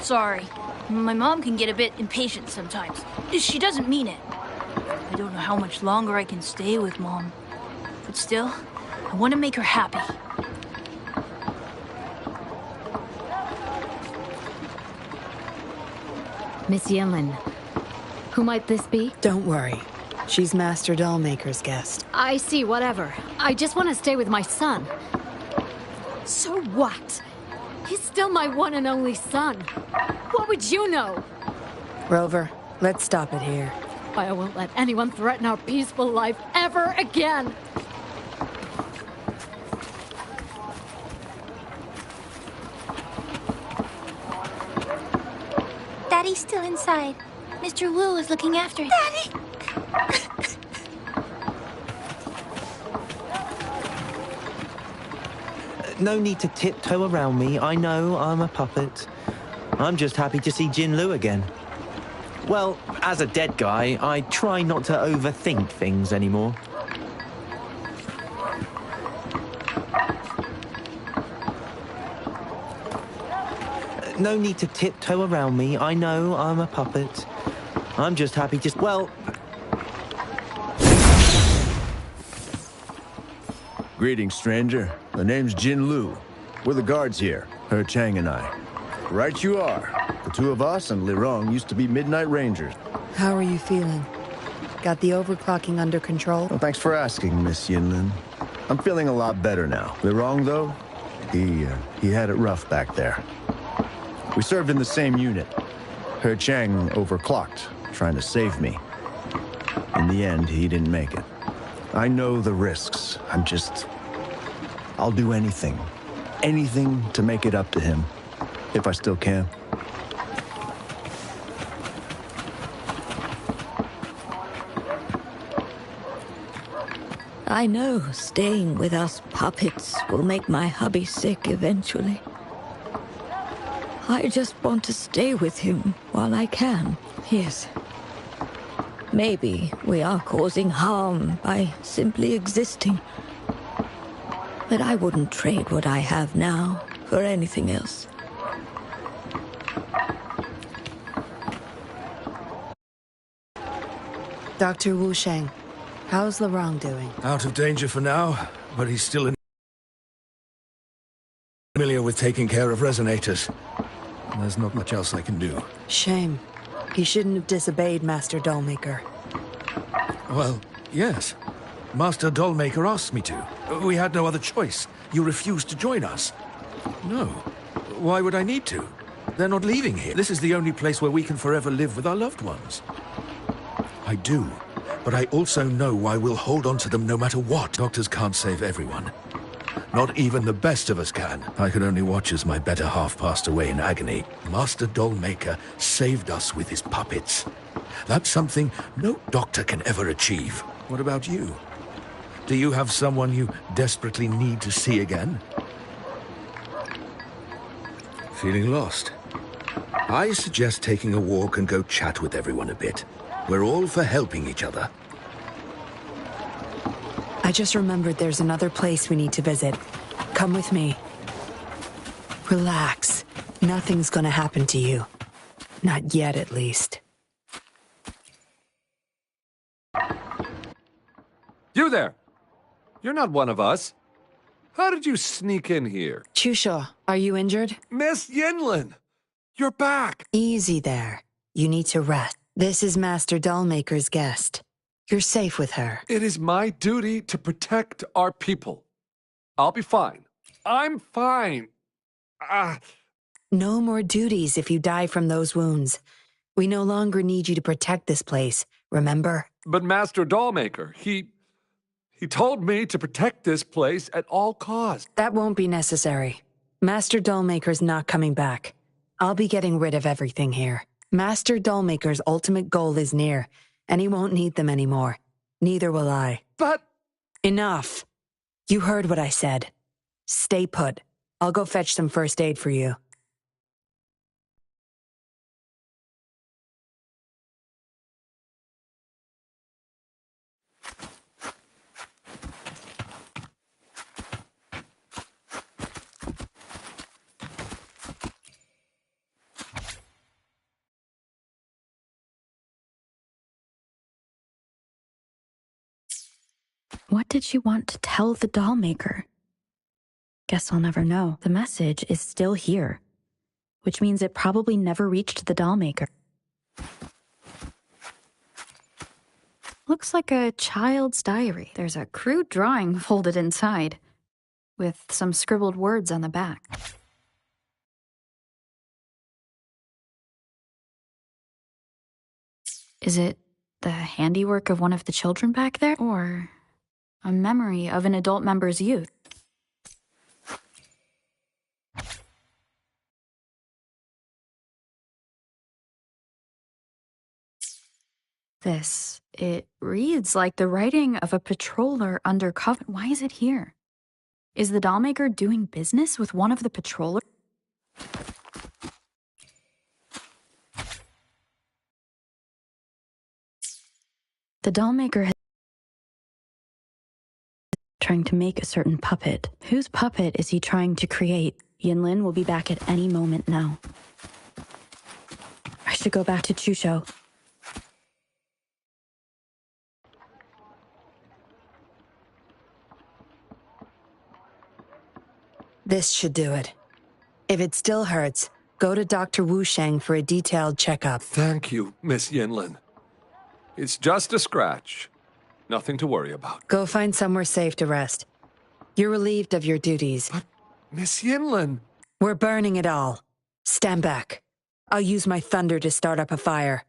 sorry. My mom can get a bit impatient sometimes. She doesn't mean it. I don't know how much longer I can stay with Mom. But still, I want to make her happy. Miss Yinlin, who might this be? Don't worry. She's Master Dollmaker's guest. I see, whatever. I just want to stay with my son. So what? He's still my one and only son. What would you know? Rover, let's stop it here. I won't let anyone threaten our peaceful life ever again. Daddy's still inside. Mr. Wu is looking after him. Daddy! No need to tiptoe around me. I know I'm a puppet. I'm just happy to see Jinlu again. Well, as a dead guy, I try not to overthink things anymore. No need to tiptoe around me. I know I'm a puppet. I'm just happy to... Well... Greetings, stranger. The name's Jin Lu. We're the guards here, He Chang and I. Right you are. The two of us and Lirong used to be Midnight Rangers. How are you feeling? Got the overclocking under control? Well, thanks for asking, Miss Yinlin. I'm feeling a lot better now. Lirong, though, he had it rough back there. We served in the same unit. He Chang overclocked, trying to save me. In the end, he didn't make it. I know the risks. I'll do anything. Anything to make it up to him. If I still can. I know staying with us puppets will make my hubby sick eventually. I just want to stay with him while I can. Yes. Maybe we are causing harm by simply existing. But I wouldn't trade what I have now for anything else. Dr. Wu Sheng, how's Lirong doing? Out of danger for now, but he's still familiar with taking care of resonators. There's not much else I can do. Shame. He shouldn't have disobeyed Master Dollmaker. Well, yes. Master Dollmaker asked me to. We had no other choice. You refused to join us. No. Why would I need to? They're not leaving here. This is the only place where we can forever live with our loved ones. I do. But I also know why we'll hold on to them no matter what. Doctors can't save everyone. Not even the best of us can. I could only watch as my better half passed away in agony. Master Dollmaker saved us with his puppets. That's something no doctor can ever achieve. What about you? Do you have someone you desperately need to see again? Feeling lost? I suggest taking a walk and go chat with everyone a bit. We're all for helping each other. I just remembered there's another place we need to visit. Come with me. Relax. Nothing's gonna happen to you. Not yet, at least. You there! You're not one of us. How did you sneak in here? Chusha, are you injured? Miss Yinlin! You're back! Easy there. You need to rest. This is Master Dollmaker's guest. You're safe with her. It is my duty to protect our people. I'll be fine. I'm fine. No more duties if you die from those wounds. We no longer need you to protect this place, remember? But Master Dollmaker, he told me to protect this place at all costs. That won't be necessary. Master Dollmaker's not coming back. I'll be getting rid of everything here. Master Dollmaker's ultimate goal is near, and he won't need them anymore. Neither will I. But... Enough. You heard what I said. Stay put. I'll go fetch some first aid for you. What did she want to tell the doll maker? Guess I'll never know. The message is still here, which means it probably never reached the doll maker. Looks like a child's diary. There's a crude drawing folded inside, with some scribbled words on the back. Is it the handiwork of one of the children back there, or a memory of an adult member's youth? It reads like the writing of a patroller undercover. Why is it here? Is the dollmaker doing business with one of the patrollers? The dollmaker has trying to make a certain puppet. Whose puppet is he trying to create? Yinlin will be back at any moment now. I should go back to Chusho. This should do it. If it still hurts, go to Dr. Wu Sheng for a detailed checkup. Thank you, Miss Yinlin. It's just a scratch. Nothing to worry about. Go find somewhere safe to rest. You're relieved of your duties. But, Miss Yinlin... We're burning it all. Stand back. I'll use my thunder to start up a fire.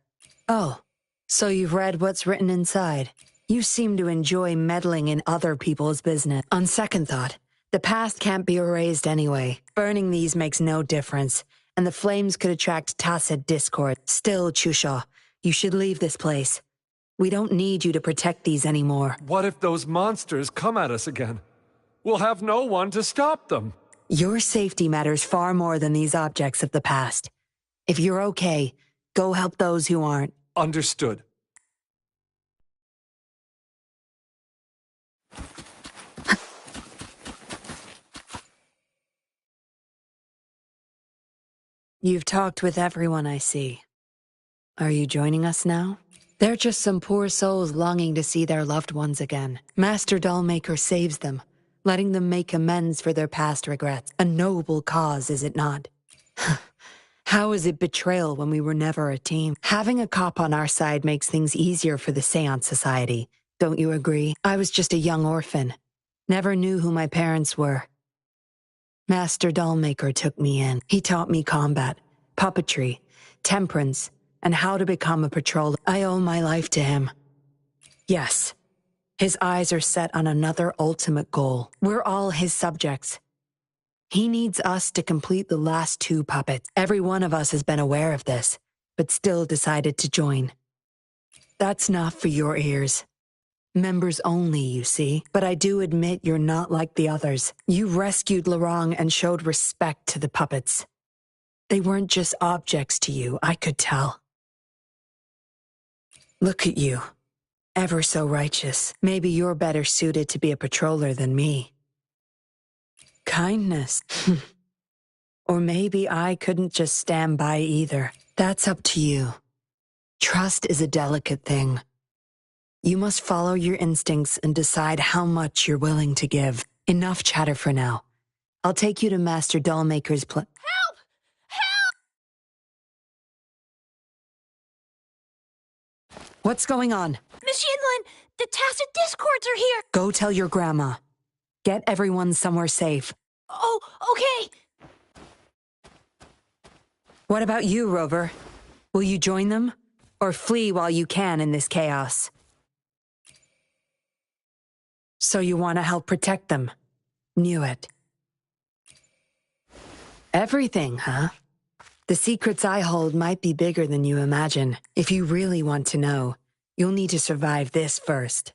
Oh, so you've read what's written inside. You seem to enjoy meddling in other people's business. On second thought, the past can't be erased anyway. Burning these makes no difference, and the flames could attract tacit discord. Still, Chusho, you should leave this place. We don't need you to protect these anymore. What if those monsters come at us again? We'll have no one to stop them. Your safety matters far more than these objects of the past. If you're okay, go help those who aren't. Understood. You've talked with everyone I see. Are you joining us now? They're just some poor souls longing to see their loved ones again. Master Dollmaker saves them, letting them make amends for their past regrets. A noble cause, is it not? How is it betrayal when we were never a team? Having a cop on our side makes things easier for the Seance Society. Don't you agree? I was just a young orphan. Never knew who my parents were. Master Dollmaker took me in. He taught me combat, puppetry, temperance, and how to become a patroller. I owe my life to him. Yes, his eyes are set on another ultimate goal. We're all his subjects. He needs us to complete the last 2 puppets. Every one of us has been aware of this, but still decided to join. That's not for your ears. Members only, you see. But I do admit you're not like the others. You rescued Lorong and showed respect to the puppets. They weren't just objects to you, I could tell. Look at you. Ever so righteous. Maybe you're better suited to be a patroller than me. Kindness. Or maybe I couldn't just stand by either. That's up to you. Trust is a delicate thing. You must follow your instincts and decide how much you're willing to give. Enough chatter for now. I'll take you to Master Dollmaker's Help! Help! What's going on? Miss Yinlin, the tacit discords are here! Go tell your grandma. Get everyone somewhere safe. Oh, okay! What about you, Rover? Will you join them? Or flee while you can in this chaos? So you want to help protect them? Knew it. Everything, huh? The secrets I hold might be bigger than you imagine. If you really want to know, you'll need to survive this first.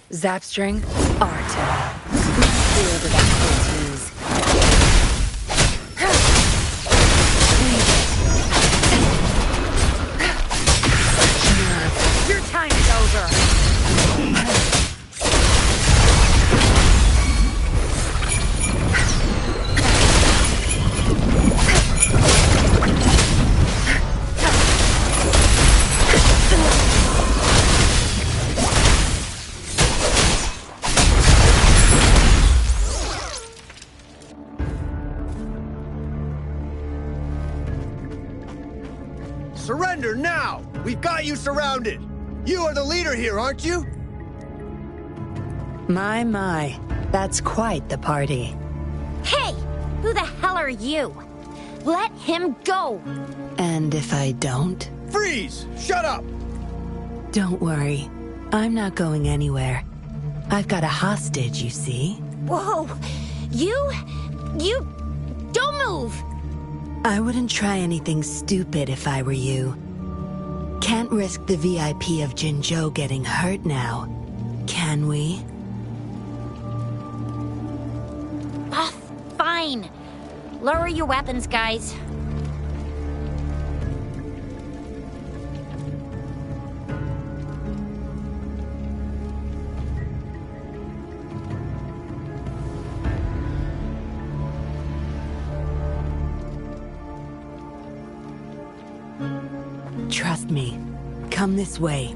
Zapstring, art. Whoever got tease. Your time is over. Surrender now! We've got you surrounded! You are the leader here, aren't you? My. That's quite the party. Hey! Who the hell are you? Let him go! And if I don't? Freeze! Shut up! Don't worry. I'm not going anywhere. I've got a hostage, you see? Whoa! You... Don't move! I wouldn't try anything stupid if I were you. Can't risk the VIP of Jinzhou getting hurt now, can we? Ah, fine. Lower your weapons, guys. Trust me. Come this way.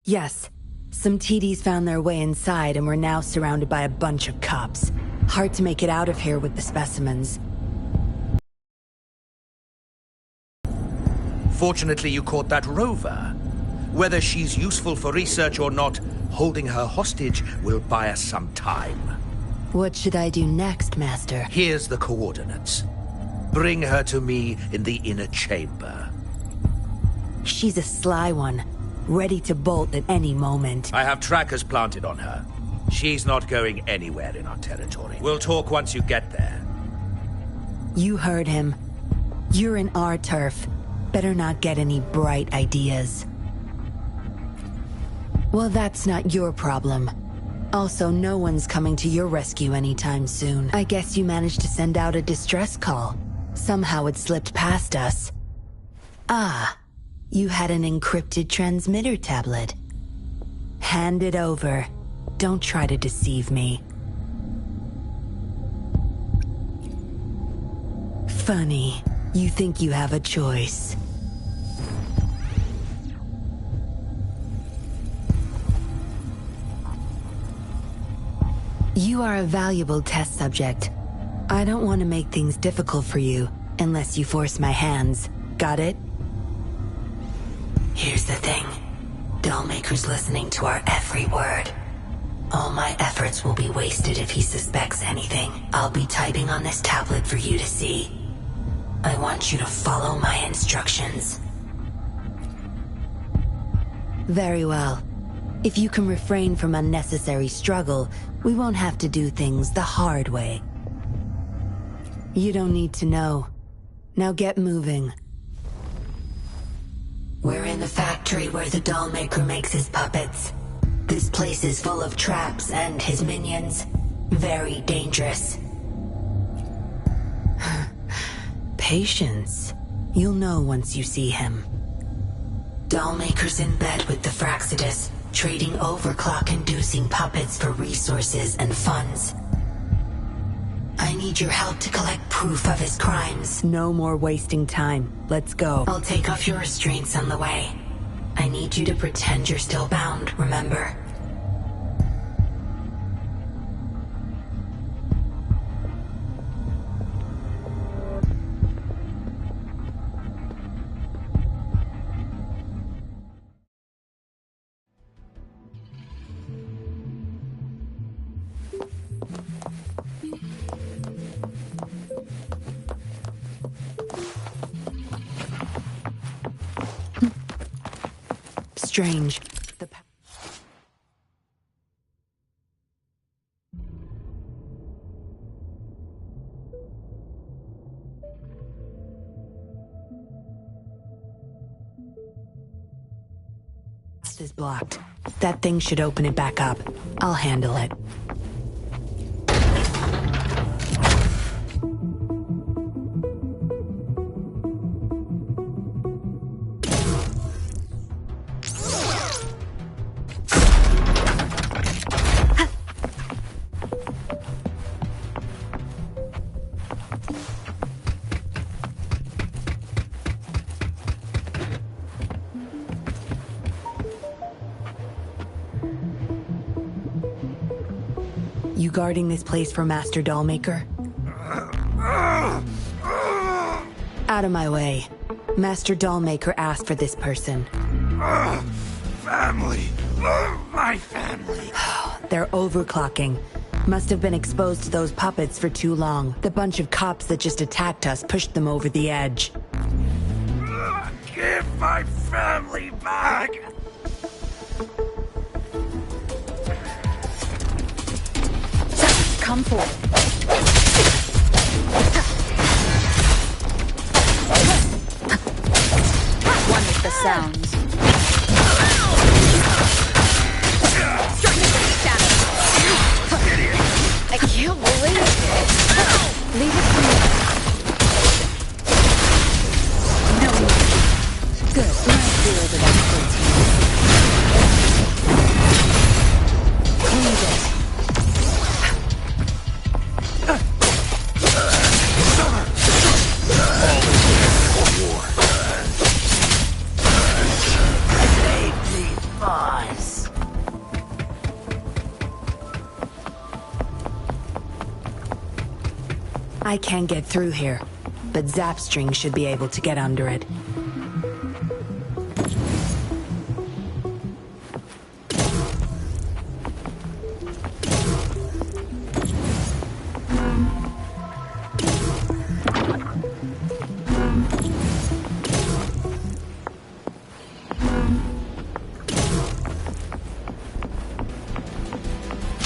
Yes. Some TDs found their way inside and we're now surrounded by a bunch of cops. Hard to make it out of here with the specimens. Fortunately, you caught that rover. Whether she's useful for research or not, holding her hostage will buy us some time. What should I do next, Master? Here's the coordinates. Bring her to me in the inner chamber. She's a sly one. Ready to bolt at any moment. I have trackers planted on her. She's not going anywhere in our territory. We'll talk once you get there. You heard him. You're in our turf. Better not get any bright ideas. Well, that's not your problem. Also, no one's coming to your rescue anytime soon. I guess you managed to send out a distress call. Somehow it slipped past us. Ah. You had an encrypted transmitter tablet. Hand it over. Don't try to deceive me. Funny. You think you have a choice. You are a valuable test subject. I don't want to make things difficult for you, unless you force my hands. Got it? Here's the thing. Dollmaker's listening to our every word. All my efforts will be wasted if he suspects anything. I'll be typing on this tablet for you to see. I want you to follow my instructions. Very well. If you can refrain from unnecessary struggle, we won't have to do things the hard way. You don't need to know. Now get moving. We're in the factory where the Dollmaker makes his puppets. This place is full of traps and his minions. Very dangerous. Patience. You'll know once you see him. Dollmaker's in bed with the Fraxidus, trading overclock-inducing puppets for resources and funds. I need your help to collect proof of his crimes. No more wasting time. Let's go. I'll take off your restraints on the way. I need you to pretend you're still bound, remember? strange. The path is blocked. That thing should open it back up. I'll handle it. You guarding this place for Master Dollmaker? Out of my way. Master Dollmaker asked for this person. Family. My family. They're overclocking. Must have been exposed to those puppets for too long. The bunch of cops that just attacked us pushed them over the edge. Give my family back! Come forth. One with the sounds. I can't believe it. Leave it to me. No. Good. Nice deal with expertise. Cleanse it. I can't get through here, but Zapstring should be able to get under it.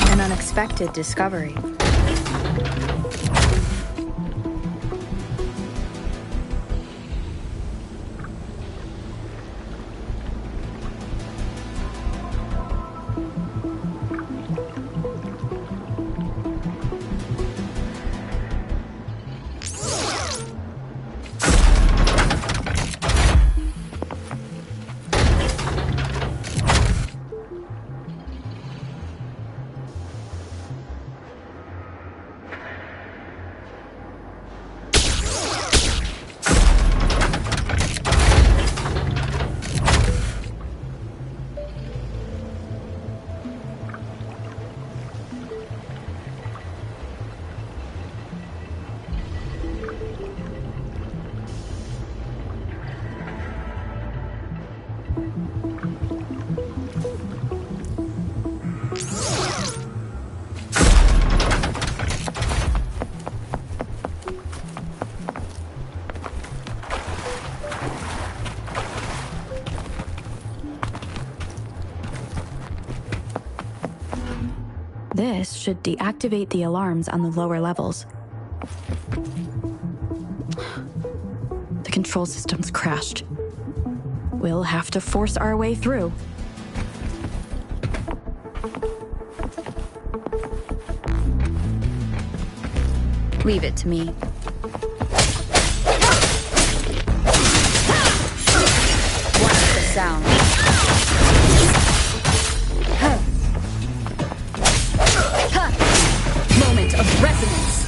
An unexpected discovery. This should deactivate the alarms on the lower levels. The control system's crashed. We'll have to force our way through. Leave it to me. Watch the sound. Moment of resonance.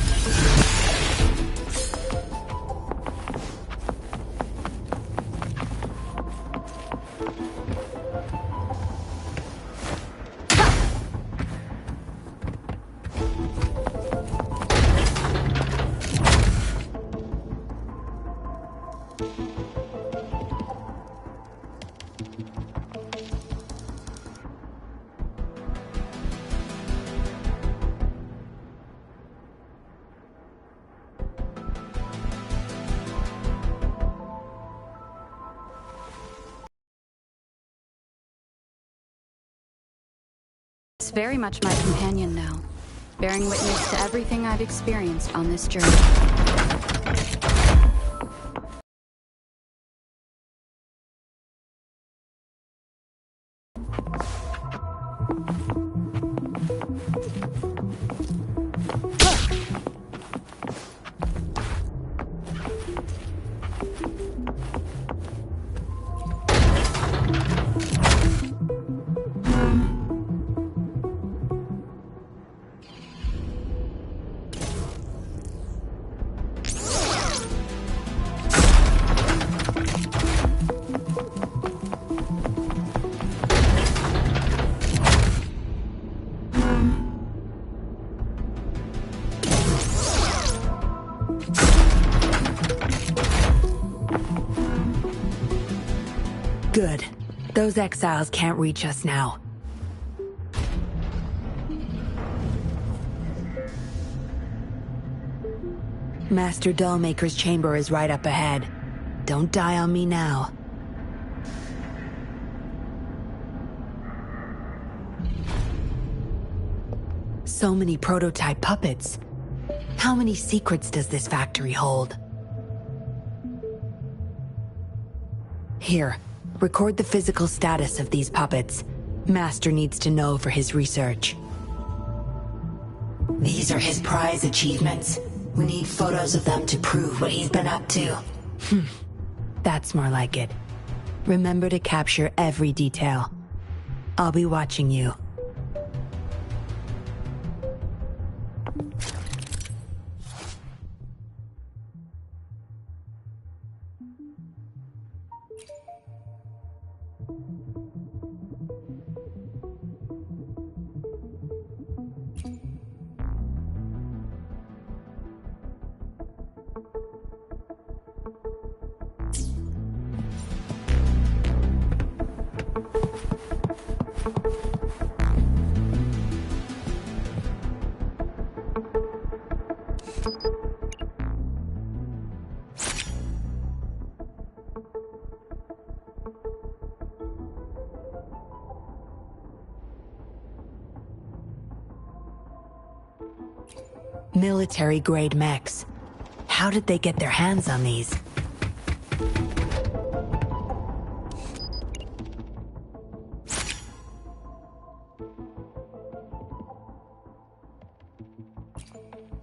It's very much my companion now, bearing witness to everything I've experienced on this journey. Good. Those exiles can't reach us now. Master Dollmaker's chamber is right up ahead. Don't die on me now. So many prototype puppets. How many secrets does this factory hold? Here, record the physical status of these puppets. Master needs to know for his research. These are his prize achievements. We need photos of them to prove what he's been up to. That's more like it. Remember to capture every detail. I'll be watching you. Military-grade mechs. How did they get their hands on these?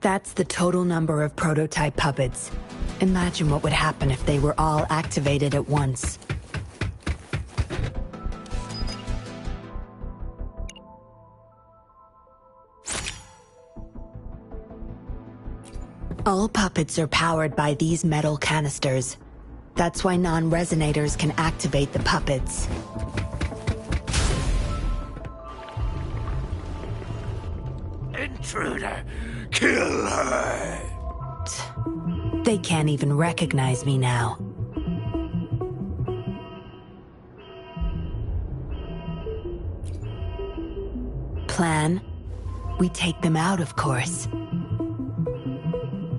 That's the total number of prototype puppets. Imagine what would happen if they were all activated at once. All puppets are powered by these metal canisters. That's why non-resonators can activate the puppets. Intruder! Kill her! They can't even recognize me now. Plan? We take them out, of course.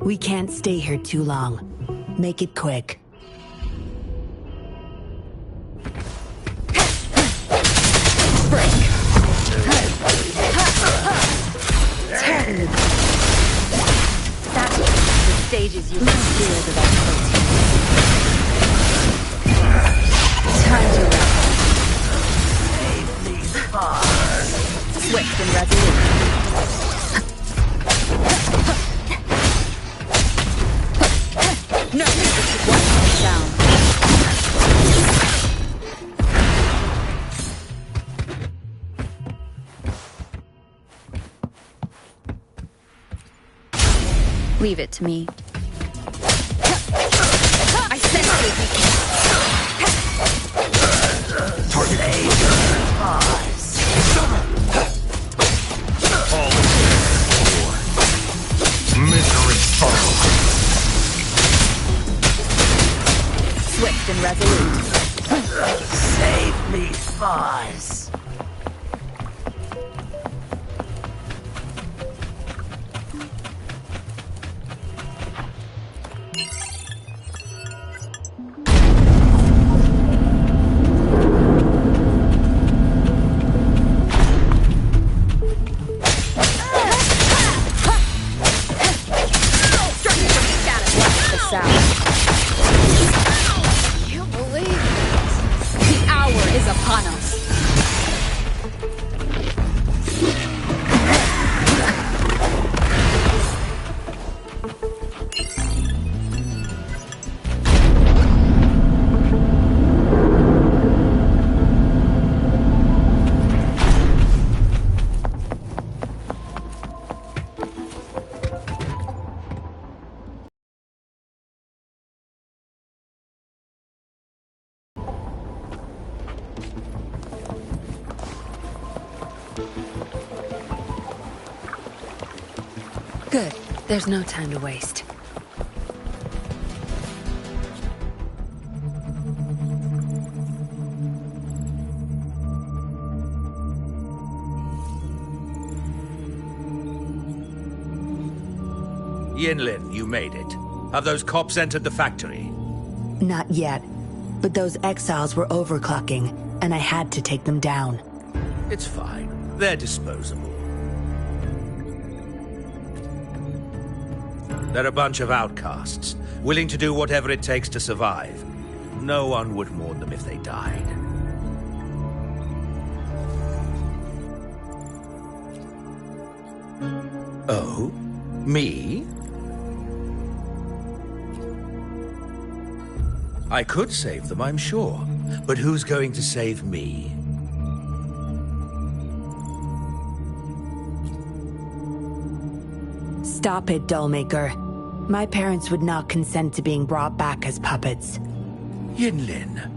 We can't stay here too long. Make it quick. Break! That's the stages you can steer the best. Time to wrap. Save these bars. Swift and resolute. No, watch them down. Leave it to me. I sense you. Target misery follows. Swift and resolute. Save me, Fuzz. out. I can't believe it. The hour is upon us. Good. There's no time to waste. Yinlin, you made it. Have those cops entered the factory? Not yet. But those exiles were overclocking, and I had to take them down. It's fine. They're disposable. They're a bunch of outcasts, willing to do whatever it takes to survive. No one would mourn them if they died. Oh? Me? I could save them, I'm sure. But who's going to save me? Stop it, Dollmaker. My parents would not consent to being brought back as puppets. Yinlin,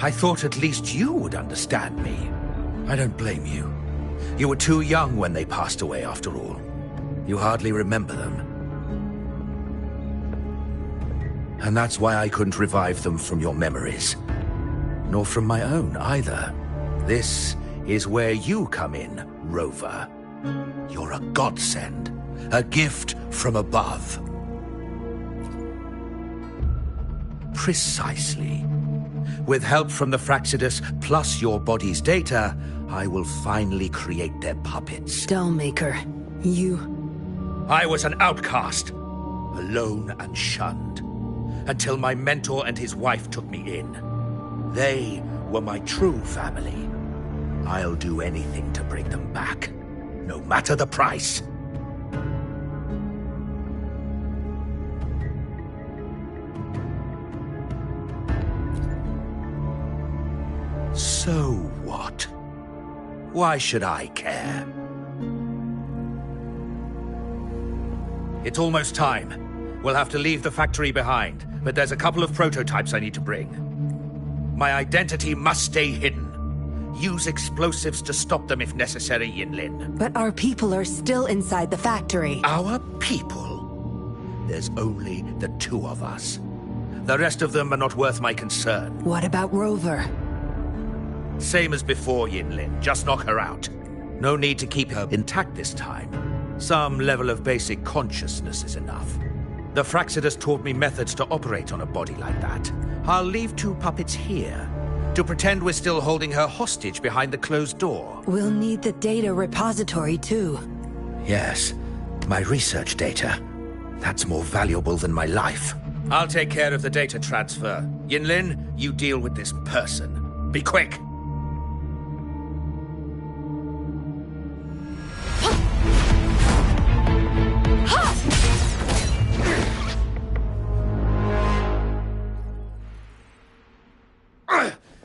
I thought at least you would understand me. I don't blame you. You were too young when they passed away, after all. You hardly remember them. And that's why I couldn't revive them from your memories. Nor from my own, either. This is where you come in, Rover. You're a godsend. A gift from above. Precisely. With help from the Fraxidus, plus your body's data, I will finally create their puppets. Dollmaker, you... I was an outcast, alone and shunned, until my mentor and his wife took me in. They were my true family. I'll do anything to bring them back, no matter the price. So what? Why should I care? It's almost time. We'll have to leave the factory behind, but there's a couple of prototypes I need to bring. My identity must stay hidden. Use explosives to stop them if necessary, Yinlin. But our people are still inside the factory. Our people? There's only the two of us. The rest of them are not worth my concern. What about Rover? Same as before, Yinlin. Just knock her out. No need to keep her intact this time. Some level of basic consciousness is enough. The Fraxidus taught me methods to operate on a body like that. I'll leave two puppets here to pretend we're still holding her hostage behind the closed door. We'll need the data repository, too. Yes, my research data. That's more valuable than my life. I'll take care of the data transfer. Yinlin, you deal with this person. Be quick!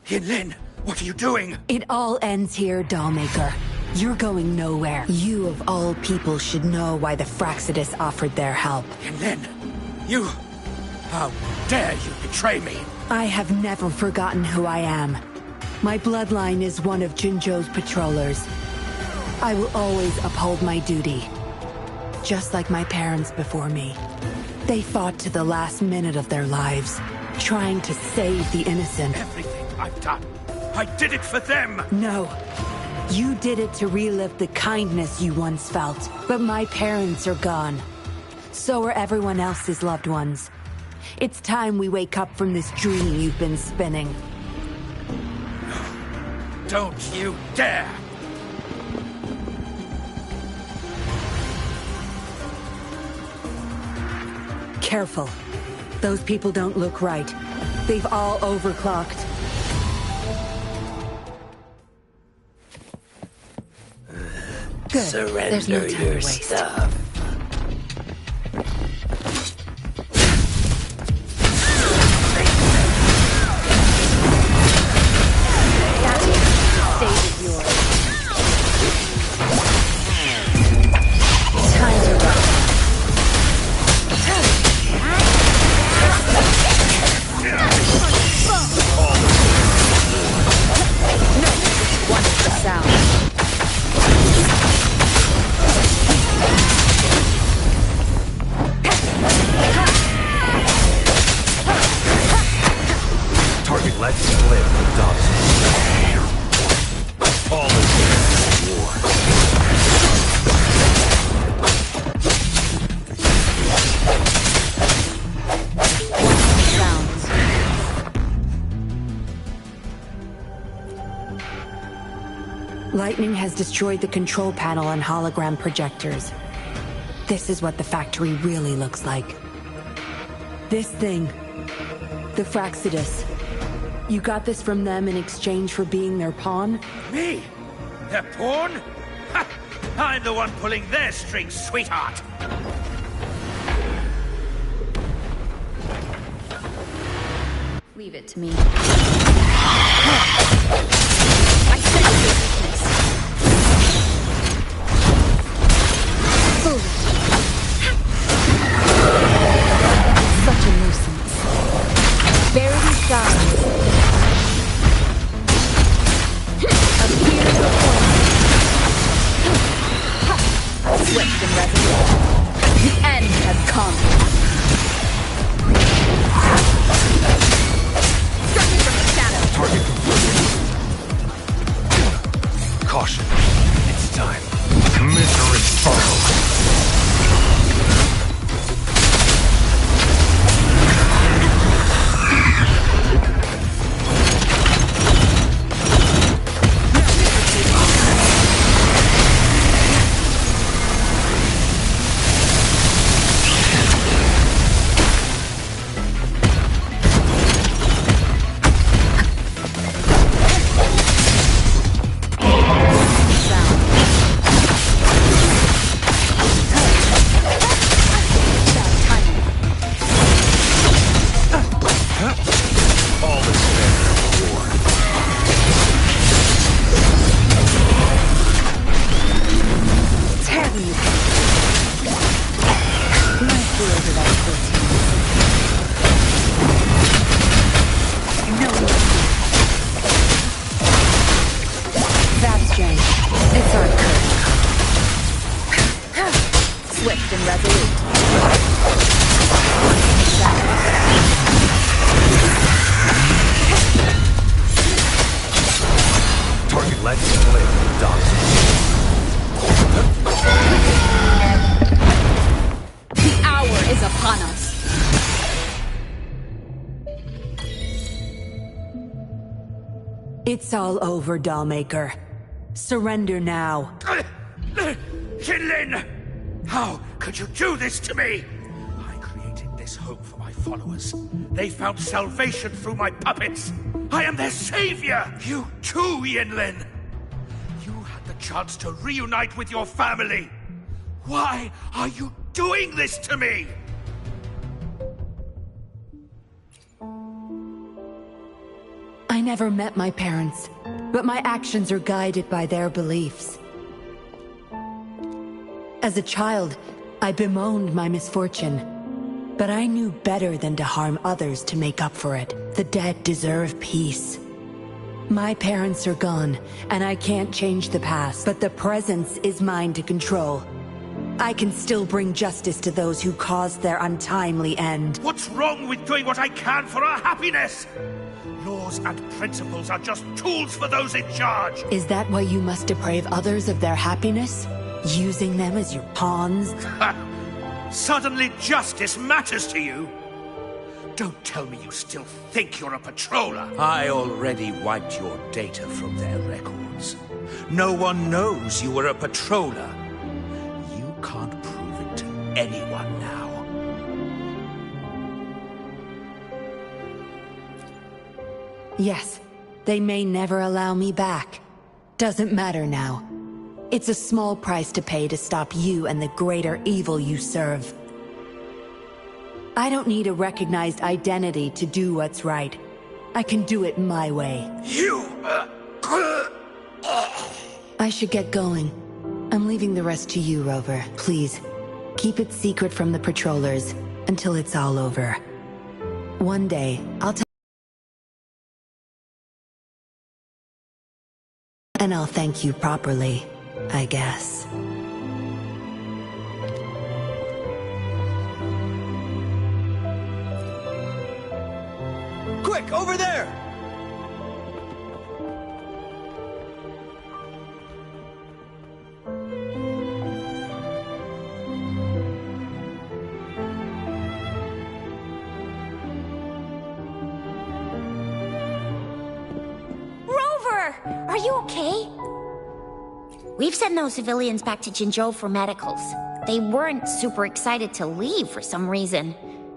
Yinlin, what are you doing? It all ends here, Dollmaker. You're going nowhere. You, of all people, should know why the Fraxidus offered their help. Yinlin, you... How dare you betray me? I have never forgotten who I am. My bloodline is one of Jinzhou's patrollers. I will always uphold my duty. Just like my parents before me. They fought to the last minute of their lives, trying to save the innocent. Everything I've done, I did it for them! No. You did it to relive the kindness you once felt. But my parents are gone. So are everyone else's loved ones. It's time we wake up from this dream you've been spinning. Don't you dare! Careful. Those people don't look right. They've all overclocked. Good. Surrender There's no time to your waste. stuff. Stage is yours. Time to run. No, one is the sound. Target let's split, Dobson. All is war. Sounds. Lightning has destroyed the control panel and hologram projectors. This is what the factory really looks like. This thing, the Fraxidus. You got this from them in exchange for being their pawn? Me? Their pawn? Ha! I'm the one pulling their strings, sweetheart. Leave it to me. I sense your weakness. Foolish. Such a nuisance. Verity signs. Appear to point. Swift and resolute. The end has come. Struck me from the shadow. Target completed. Caution. It's time. Commiserate foe. Swift and resolute. Target let's split, Dobson. The hour is upon us. It's all over, Dollmaker. Surrender now. Jinlin! How could you do this to me? I created this home for my followers. They found salvation through my puppets. I am their savior! You too, Yinlin! You had the chance to reunite with your family. Why are you doing this to me? I never met my parents, but my actions are guided by their beliefs. As a child, I bemoaned my misfortune, but I knew better than to harm others to make up for it. The dead deserve peace. My parents are gone, and I can't change the past, but the present is mine to control. I can still bring justice to those who caused their untimely end. What's wrong with doing what I can for our happiness? Laws and principles are just tools for those in charge. Is that why you must deprive others of their happiness? Using them as your pawns? Suddenly justice matters to you? Don't tell me you still think you're a patroller. I already wiped your data from their records. No one knows you were a patroller. You can't prove it to anyone now. Yes, they may never allow me back. Doesn't matter now. It's a small price to pay to stop you and the greater evil you serve. I don't need a recognized identity to do what's right. I can do it my way. I should get going. I'm leaving the rest to you, Rover. Please, keep it secret from the patrollers until it's all over. One day, I'll tell... And I'll thank you properly, I guess. Quick, over there! Rover! Are you okay? We've sent those civilians back to Jinzhou for medicals. They weren't super excited to leave for some reason.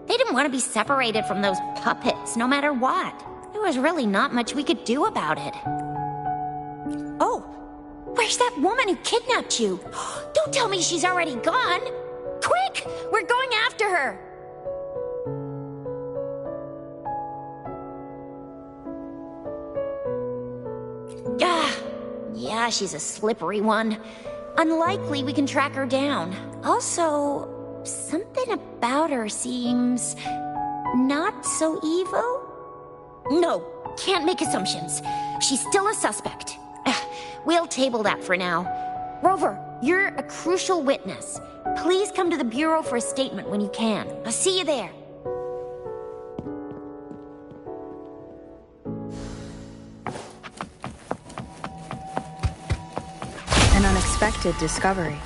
They didn't want to be separated from those puppets, no matter what. There was really not much we could do about it. Oh, where's that woman who kidnapped you? Don't tell me she's already gone. Quick, we're going after her. Yeah, she's a slippery one. Unlikely we can track her down. Also, something about her seems not so evil? No, can't make assumptions. She's still a suspect. We'll table that for now. Rover, you're a crucial witness. Please come to the Bureau for a statement when you can. I'll see you there. An unexpected discovery.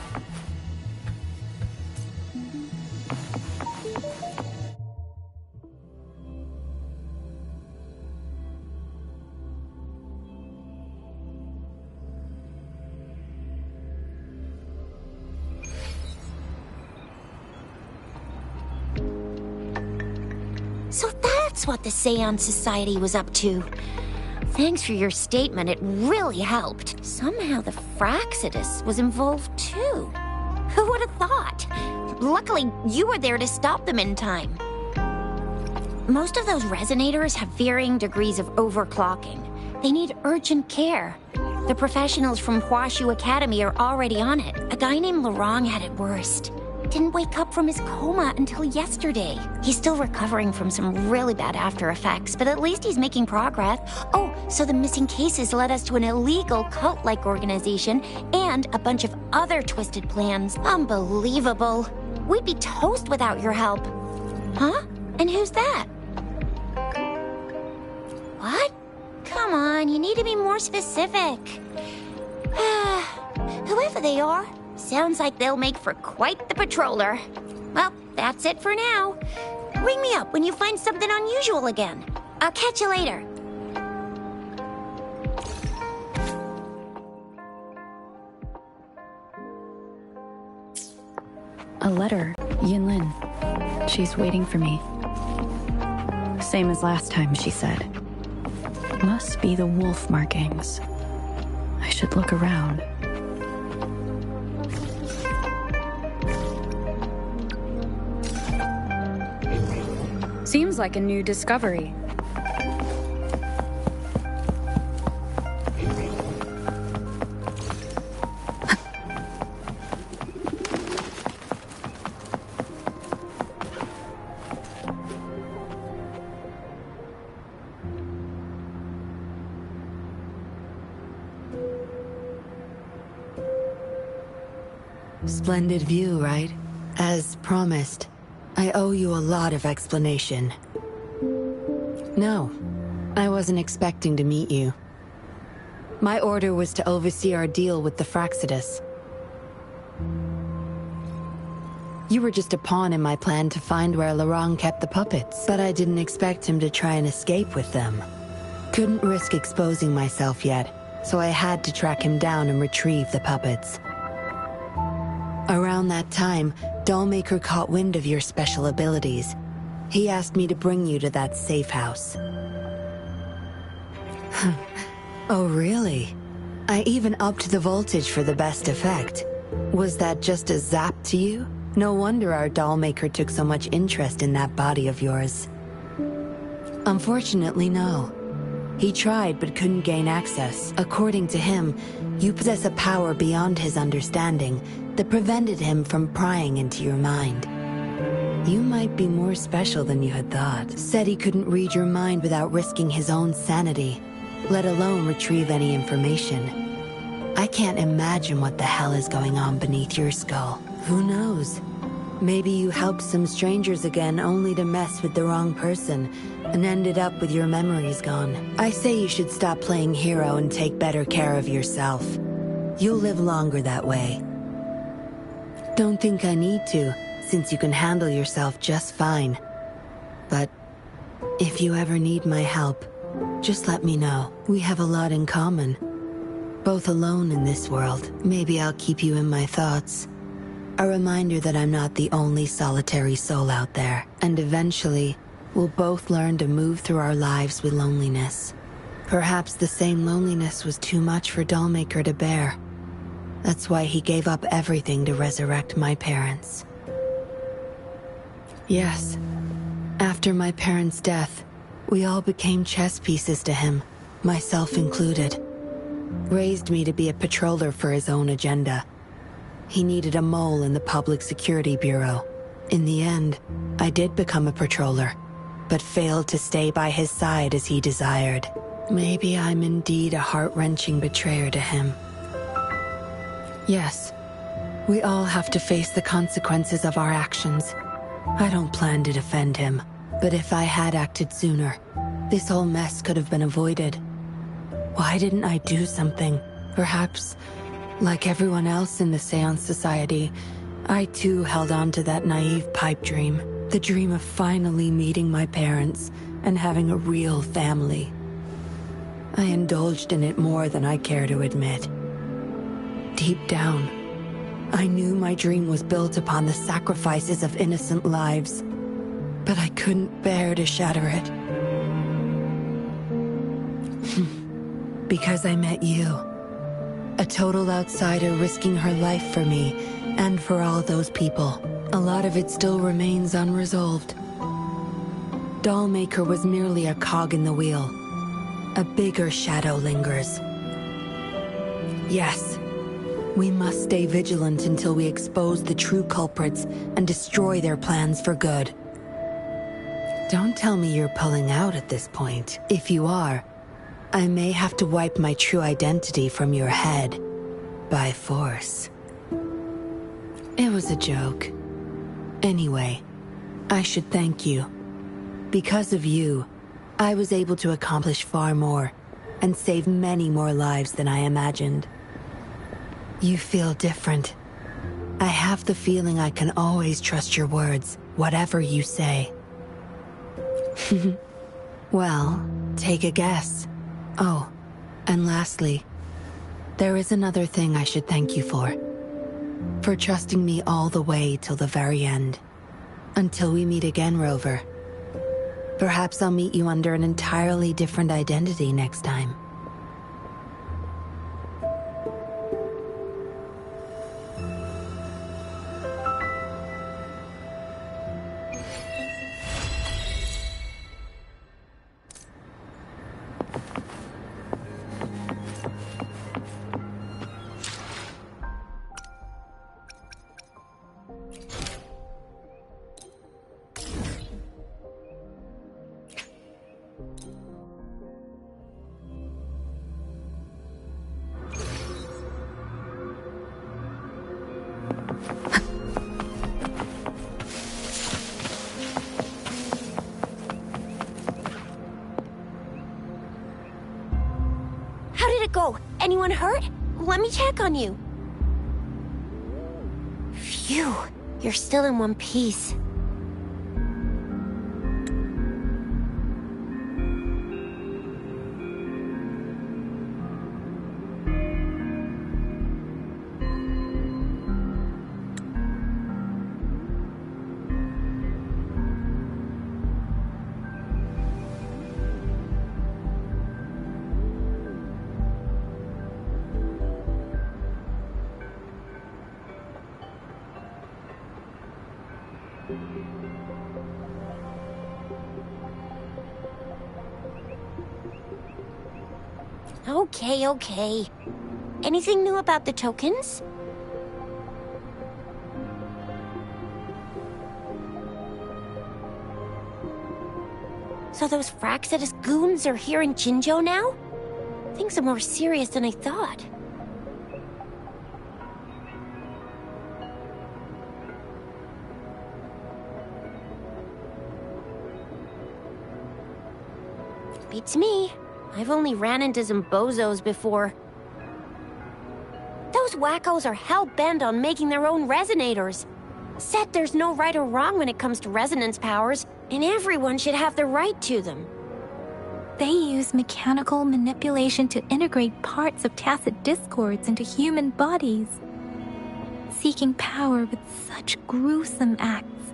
So that's what the Seance Society was up to. Thanks for your statement, it really helped. Somehow the Fraccidus was involved too. Who would have thought? Luckily, you were there to stop them in time. Most of those resonators have varying degrees of overclocking. They need urgent care. The professionals from Huashu Academy are already on it. A guy named Lorong had it worst. Didn't wake up from his coma until yesterday. He's still recovering from some really bad after effects, but at least he's making progress. Oh, so the missing cases led us to an illegal cult-like organization and a bunch of other twisted plans. Unbelievable. We'd be toast without your help. Huh? And who's that? What? Come on, you need to be more specific. Whoever they are, sounds like they'll make for quite the patroller. Well, that's it for now. Ring me up when you find something unusual again. I'll catch you later. A letter, Yinlin. She's waiting for me. Same as last time, she said. Must be the wolf markings. I should look around. Seems like a new discovery. Splendid view, right? As promised, I owe you a lot of explanation. No, I wasn't expecting to meet you. My order was to oversee our deal with the Fraccidus. You were just a pawn in my plan to find where Lorong kept the puppets, but I didn't expect him to try and escape with them. Couldn't risk exposing myself yet, so I had to track him down and retrieve the puppets. Around that time, Dollmaker caught wind of your special abilities. He asked me to bring you to that safe house. Oh, really? I even upped the voltage for the best effect. Was that just a zap to you? No wonder our doll maker took so much interest in that body of yours. Unfortunately, no. He tried but couldn't gain access. According to him, you possess a power beyond his understanding that prevented him from prying into your mind. You might be more special than you had thought. Said he couldn't read your mind without risking his own sanity, let alone retrieve any information. I can't imagine what the hell is going on beneath your skull. Who knows? Maybe you helped some strangers again only to mess with the wrong person and ended up with your memories gone. I say you should stop playing hero and take better care of yourself. You'll live longer that way. Don't think I need to, since you can handle yourself just fine. But if you ever need my help, just let me know. We have a lot in common. Both alone in this world. Maybe I'll keep you in my thoughts. A reminder that I'm not the only solitary soul out there. And eventually, we'll both learn to move through our lives with loneliness. Perhaps the same loneliness was too much for Dollmaker to bear. That's why he gave up everything to resurrect my parents. Yes, after my parents' death, we all became chess pieces to him, myself included. Raised me to be a patroller for his own agenda. He needed a mole in the Public Security Bureau. In the end, I did become a patroller, but failed to stay by his side as he desired. Maybe I'm indeed a heart-wrenching betrayer to him. Yes, we all have to face the consequences of our actions. I don't plan to defend him, but if I had acted sooner, this whole mess could have been avoided. Why didn't I do something? Perhaps, like everyone else in the Seance Society, I too held on to that naive pipe dream. The dream of finally meeting my parents and having a real family. I indulged in it more than I care to admit. Deep down, I knew my dream was built upon the sacrifices of innocent lives, but I couldn't bear to shatter it. Because I met you. A total outsider risking her life for me, and for all those people. A lot of it still remains unresolved. Dollmaker was merely a cog in the wheel. A bigger shadow lingers. Yes, we must stay vigilant until we expose the true culprits and destroy their plans for good. Don't tell me you're pulling out at this point. If you are, I may have to wipe my true identity from your head. By force. It was a joke. Anyway, I should thank you. Because of you, I was able to accomplish far more, and save many more lives than I imagined. You feel different. I have the feeling I can always trust your words, whatever you say. Well, take a guess. Oh, and lastly, there is another thing I should thank you for. For trusting me all the way till the very end. Until we meet again, Rover. Perhaps I'll meet you under an entirely different identity next time. Go. Anyone hurt? Let me check on you. Phew. You're still in one piece. Okay. Anything new about the tokens? So those Fraxidus goons are here in Jinzhou now? Things are more serious than I thought. Beats me. I've only ran into some bozos before. Those wackos are hell-bent on making their own resonators. Said there's no right or wrong when it comes to resonance powers, and everyone should have the right to them. They use mechanical manipulation to integrate parts of tacit discords into human bodies, seeking power with such gruesome acts.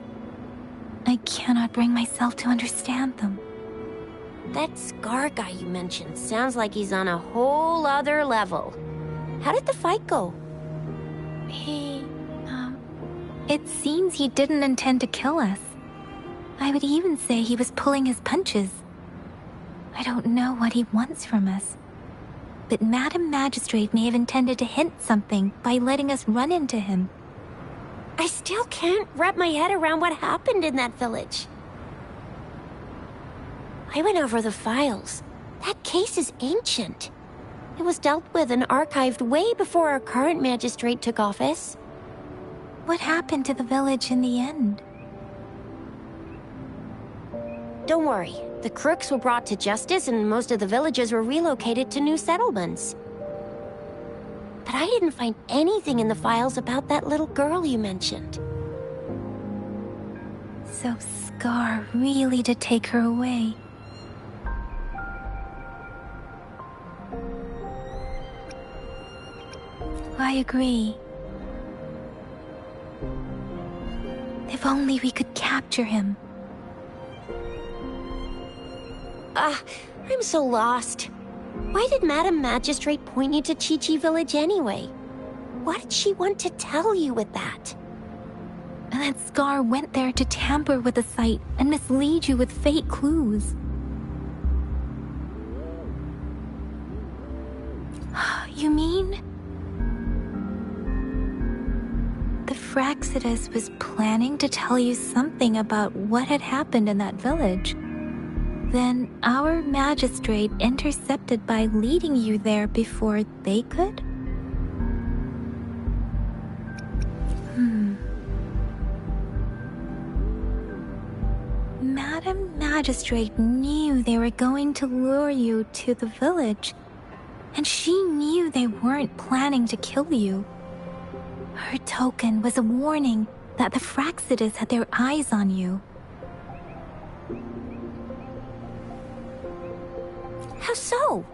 I cannot bring myself to understand them. That Scar guy you mentioned sounds like he's on a whole other level. How did the fight go? It seems he didn't intend to kill us. I would even say he was pulling his punches. I don't know what he wants from us. But Madam Magistrate may have intended to hint something by letting us run into him. I still can't wrap my head around what happened in that village. I went over the files. That case is ancient. It was dealt with and archived way before our current magistrate took office. What happened to the village in the end? Don't worry. The crooks were brought to justice and most of the villagers were relocated to new settlements. But I didn't find anything in the files about that little girl you mentioned. So Scar really did take her away. I agree. If only we could capture him. I'm so lost. Why did Madam Magistrate point you to Ch1 village anyway? What did she want to tell you with that? And that Scar went there to tamper with the site and mislead you with fake clues. You mean? The Fraxidus was planning to tell you something about what had happened in that village. Then our magistrate intercepted by leading you there before they could? Madam Magistrate knew they were going to lure you to the village, and she knew they weren't planning to kill you. Her token was a warning that the Fraxidus had their eyes on you. How so?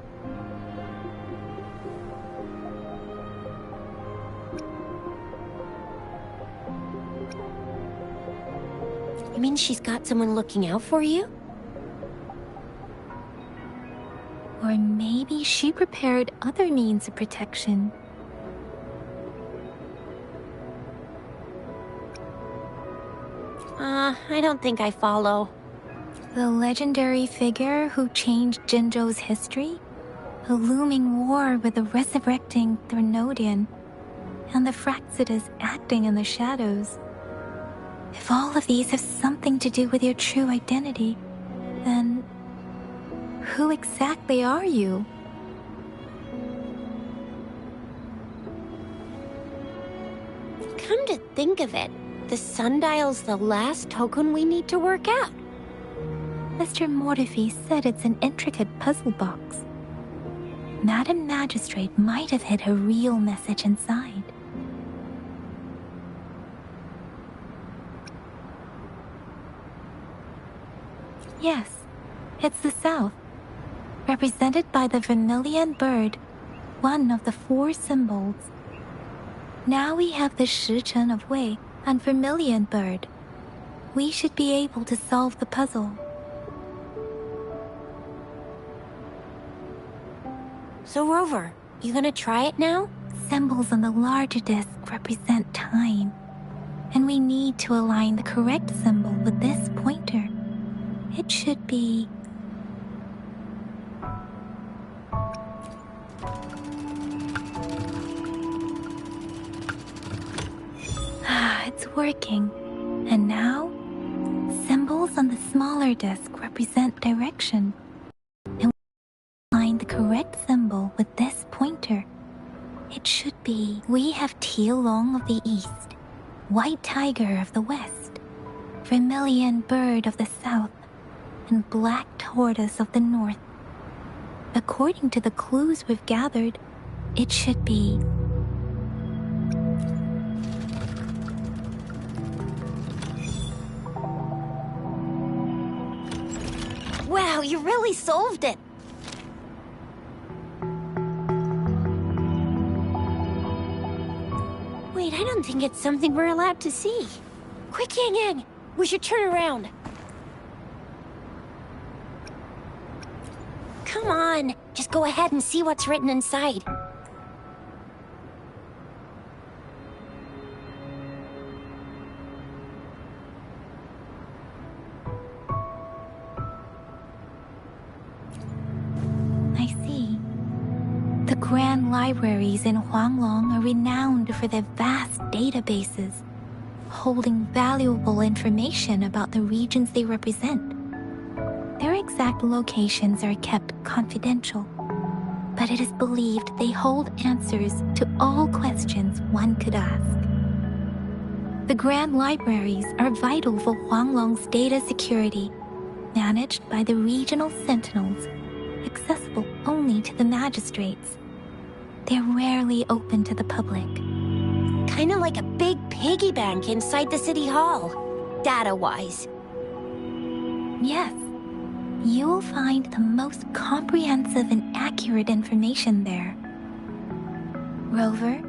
You mean she's got someone looking out for you? Or maybe she prepared other means of protection. I don't think I follow. The legendary figure who changed Jinzhou's history? A looming war with the resurrecting Threnodian, and the Fraxidus acting in the shadows. If all of these have something to do with your true identity, then who exactly are you? Come to think of it, the sundial's the last token we need to work out. Mr. Mortefi said it's an intricate puzzle box. Madam Magistrate might have hid a real message inside. Yes, it's the South, represented by the vermilion bird, one of the 4 symbols. Now we have the Ch1.3 of Wei and vermilion bird. We should be able to solve the puzzle. So Rover, you gonna try it now? Symbols on the larger disc represent time, and we need to align the correct symbol with this pointer. It should be... working. And now, symbols on the smaller disc represent direction. And we find the correct symbol with this pointer. It should be, we have Tialong of the east, white tiger of the west, vermilion bird of the south, and black tortoise of the north. According to the clues we've gathered, it should be... Wow, you really solved it! Wait, I don't think it's something we're allowed to see. Quick, Yang Yang! We should turn around. Come on, just go ahead and see what's written inside. I see. The grand libraries in Huanglong are renowned for their vast databases, holding valuable information about the regions they represent. Their exact locations are kept confidential, but it is believed they hold answers to all questions one could ask. The Grand Libraries are vital for Huanglong's data security, managed by the regional sentinels, accessible only to the magistrates. They're rarely open to the public. Kinda like a big piggy bank inside the city hall, data-wise. Yes. You will find the most comprehensive and accurate information there. Rover,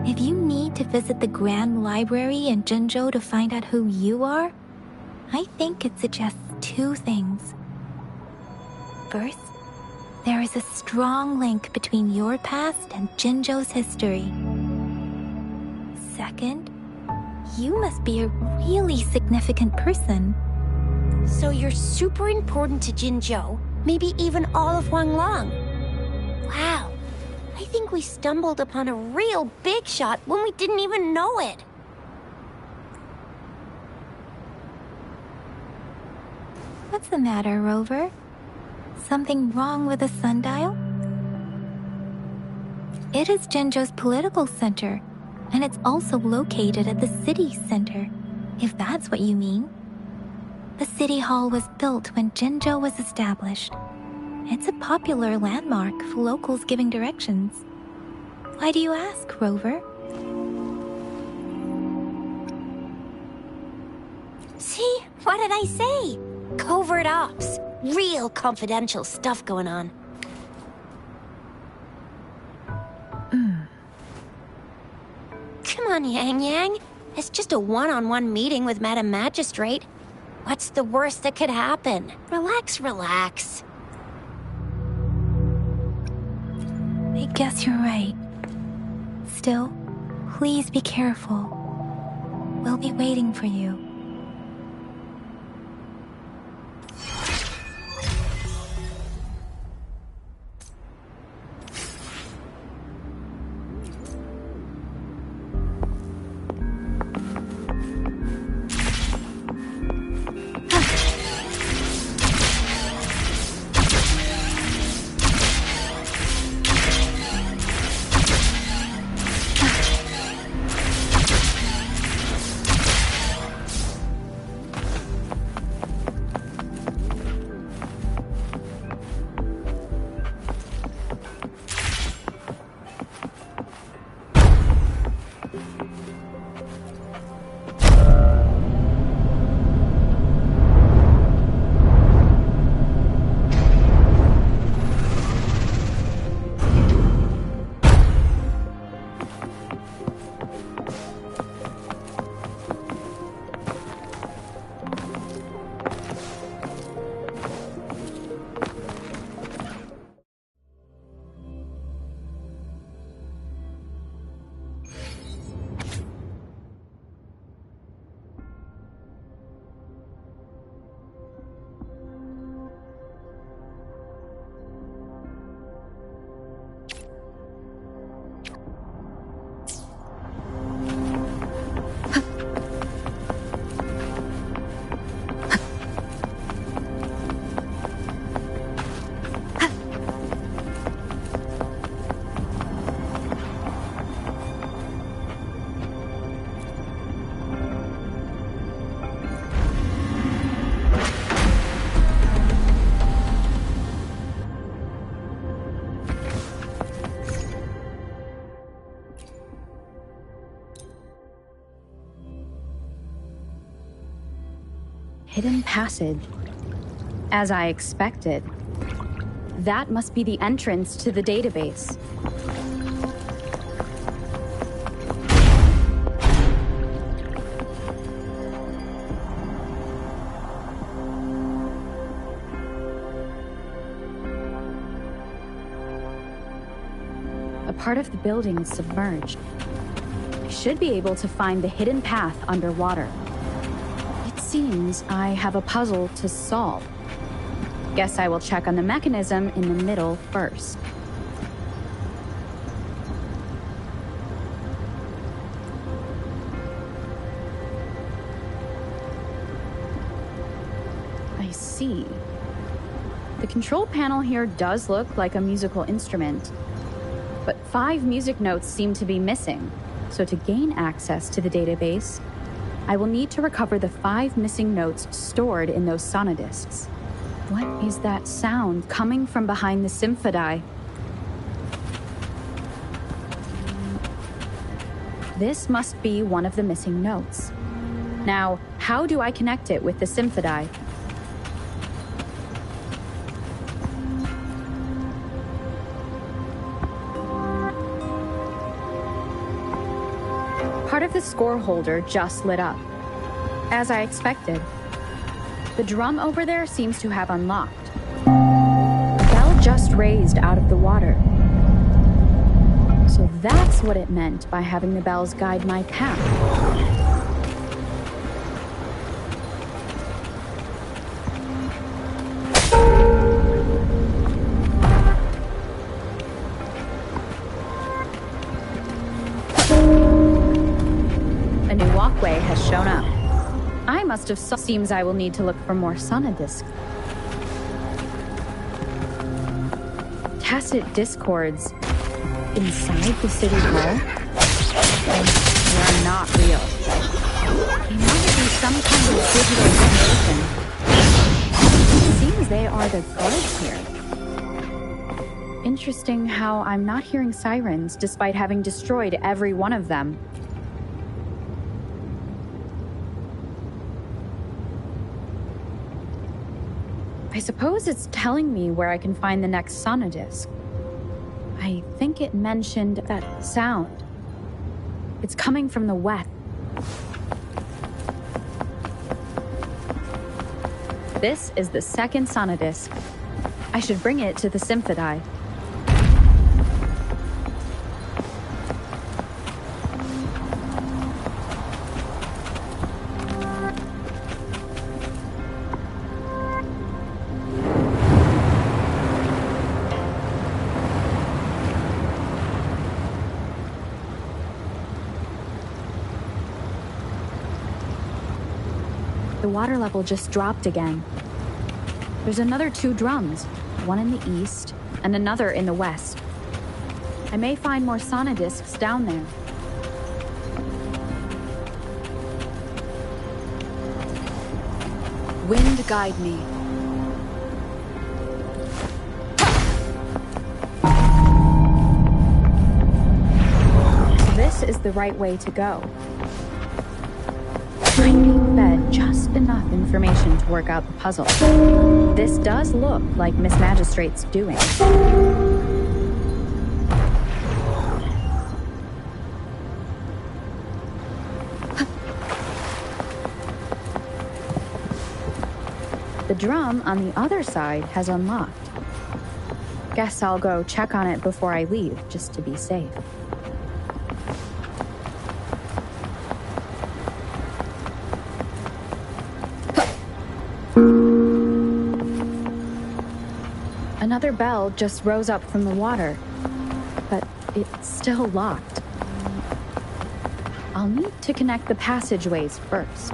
if you need to visit the Grand Library in Jinzhou to find out who you are, I think it suggests two things. First, there is a strong link between your past and Jinzhou's history. Second, you must be a really significant person. So you're super important to Jinzhou, maybe even all of Huanglong. Wow, I think we stumbled upon a real big shot when we didn't even know it. What's the matter, Rover? Something wrong with the sundial? It is Jinzhou's political center, and it's also located at the city center, if that's what you mean. The city hall was built when Jinzhou was established. It's a popular landmark for locals giving directions. Why do you ask, Rover? See? What did I say? Covert ops. Real confidential stuff going on. Come on, Yang Yang. It's just a one-on-one meeting with Madam Magistrate. What's the worst that could happen? Relax, relax. I guess you're right. Still, please be careful. We'll be waiting for you. hidden passage. As I expected. That must be the entrance to the database. A part of the building is submerged. I should be able to find the hidden path underwater. It seems I have a puzzle to solve. Guess I will check on the mechanism in the middle first. I see. The control panel here does look like a musical instrument, but 5 music notes seem to be missing. So to gain access to the database, I will need to recover the 5 missing notes stored in those sonodiscs. What is that sound coming from behind the symphody? This must be one of the missing notes. Now, how do I connect it with the symphody? Part of the score holder just lit up. As I expected. The drum over there seems to have unlocked. The bell just raised out of the water. So that's what it meant by having the bells guide my path. A new walkway has shown up. I must have seems I will need to look for more sonodiscs. Tacit discords inside the city hall? They are not real. They must be some kind of digital generation. It seems they are the guards here. Interesting how I'm not hearing sirens despite having destroyed every one of them. I suppose it's telling me where I can find the next sonodisc. I think it mentioned that sound. It's coming from the west. This is the second sonodisc. I should bring it to the symphody. The water level just dropped again. There's another 2 drums, one in the east and another in the west. I may find more sonodiscs down there. Wind guide me. This is the right way to go. I need fed just enough information to work out the puzzle. This does look like Miss Magistrate's doing. The drum on the other side has unlocked. Guess I'll go check on it before I leave, just to be safe. Another bell just rose up from the water, but it's still locked. I'll need to connect the passageways first.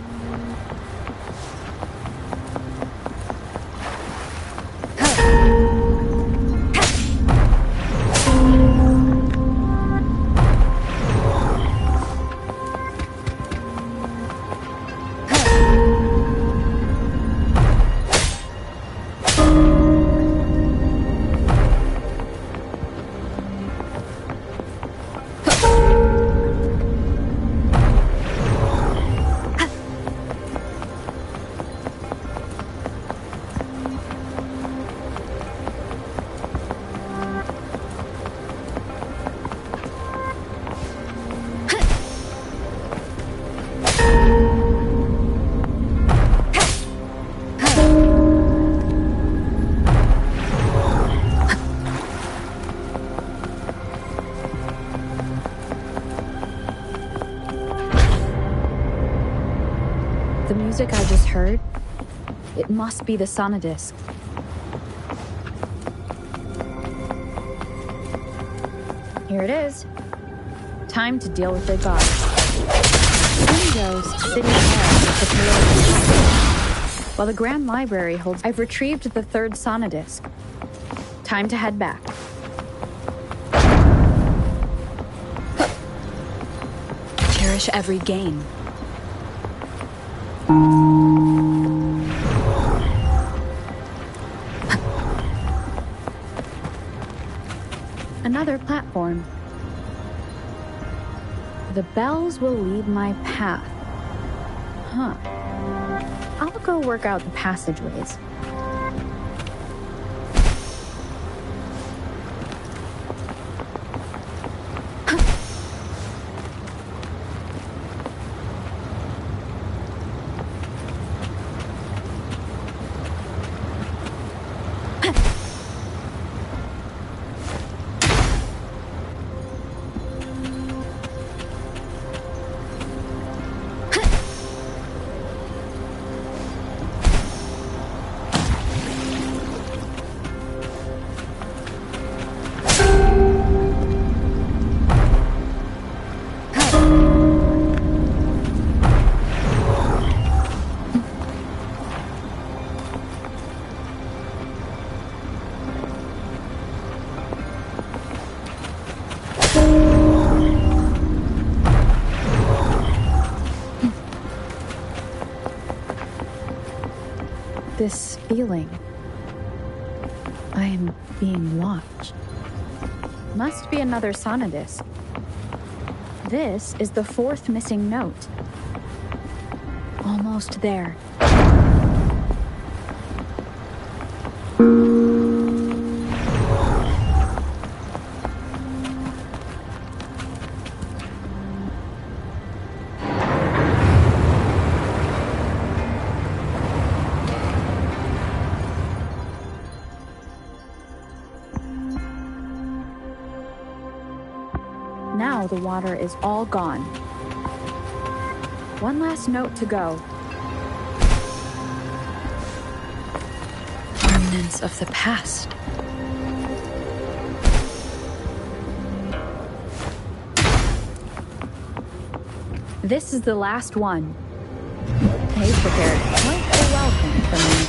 music I just heard, it must be the sonodisc. Here it is. Time to deal with their god. Jinzhou's city hall is the political. While the Grand Library holds... I've retrieved the third sonodisc. Time to head back. Cherish every gain. Another platform. The bells will lead my path. Huh. I'll go work out the passageways. This feeling. I am being watched. Must be another sonodisc. This is the fourth missing note. Almost there. Now the water is all gone. One last note to go. Remnants of the past. This is the last one. They prepared quite a welcome for me.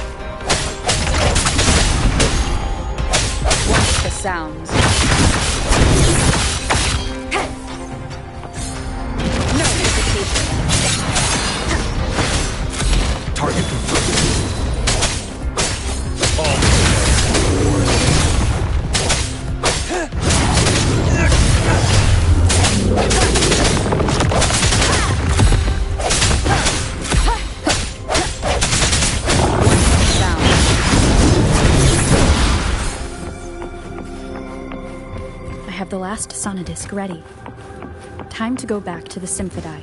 Watch the sounds. Target confirmed. I have the last sonodisc ready. Time to go back to the Symphony.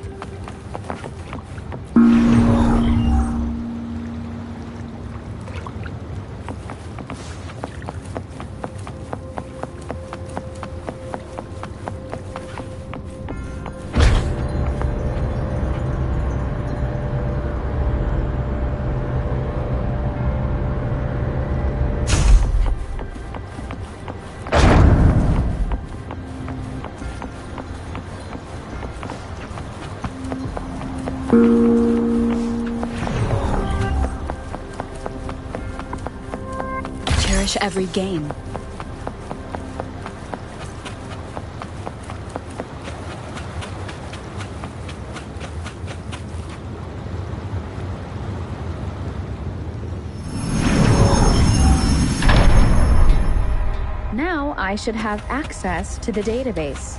Cherish every game. Now I should have access to the database.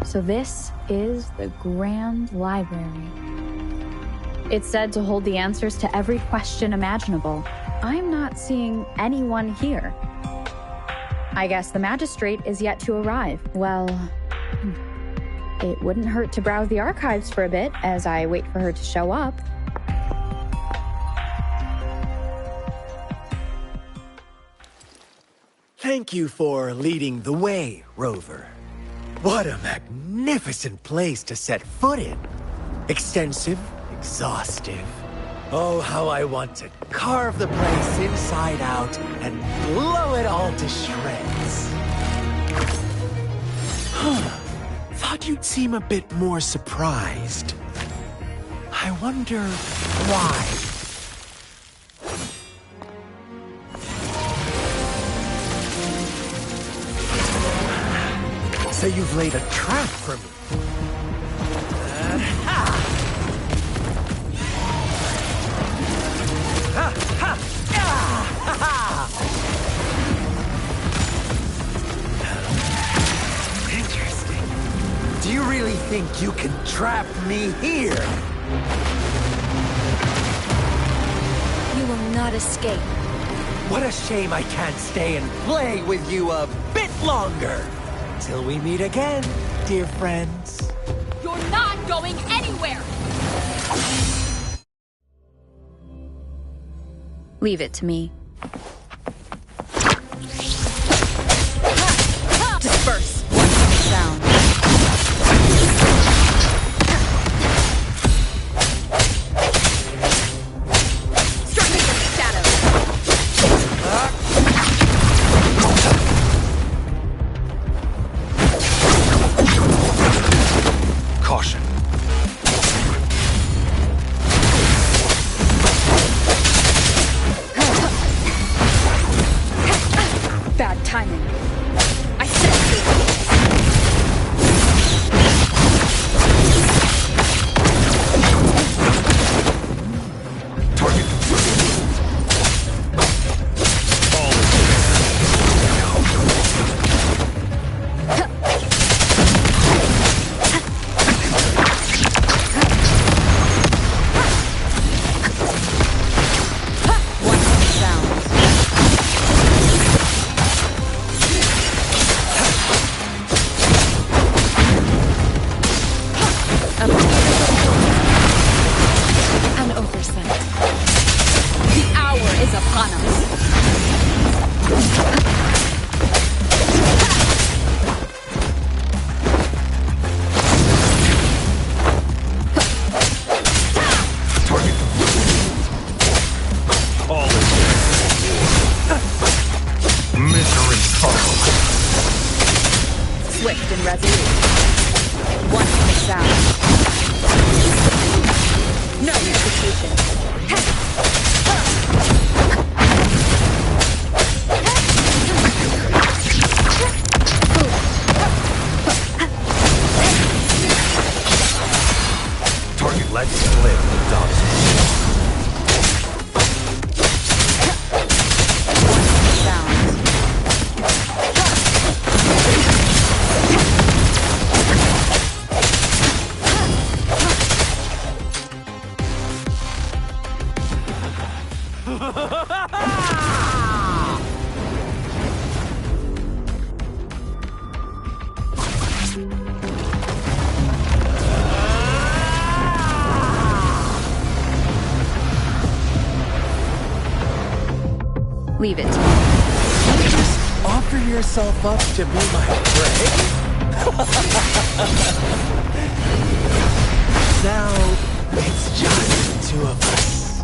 So this is the Grand Library. It's said to hold the answers to every question imaginable. I'm not seeing anyone here. I guess the magistrate is yet to arrive. Well, it wouldn't hurt to browse the archives for a bit as I wait for her to show up. Thank you for leading the way, Rover. What a magnificent place to set foot in. Extensive, exhaustive. Oh, how I want to carve the place inside out and blow it all to shreds. Thought you'd seem a bit more surprised. I wonder why. So you've laid a trap for me. Interesting. Do you really think you can trap me here? You will not escape. What a shame I can't stay and play with you a bit longer. Till we meet again, dear friends. You're not going anywhere! Leave it to me. Disperse. Down. Strike into the shadow. Caution. Bad timing. I said Target. All an oversight. The hour is upon us. Target. All is there. Misery follow. Swift and resolute. One quick sound. No hesitation. Target legs split. Dots. Leave it. Just offer yourself up to be my prey? Now, it's just the two of us.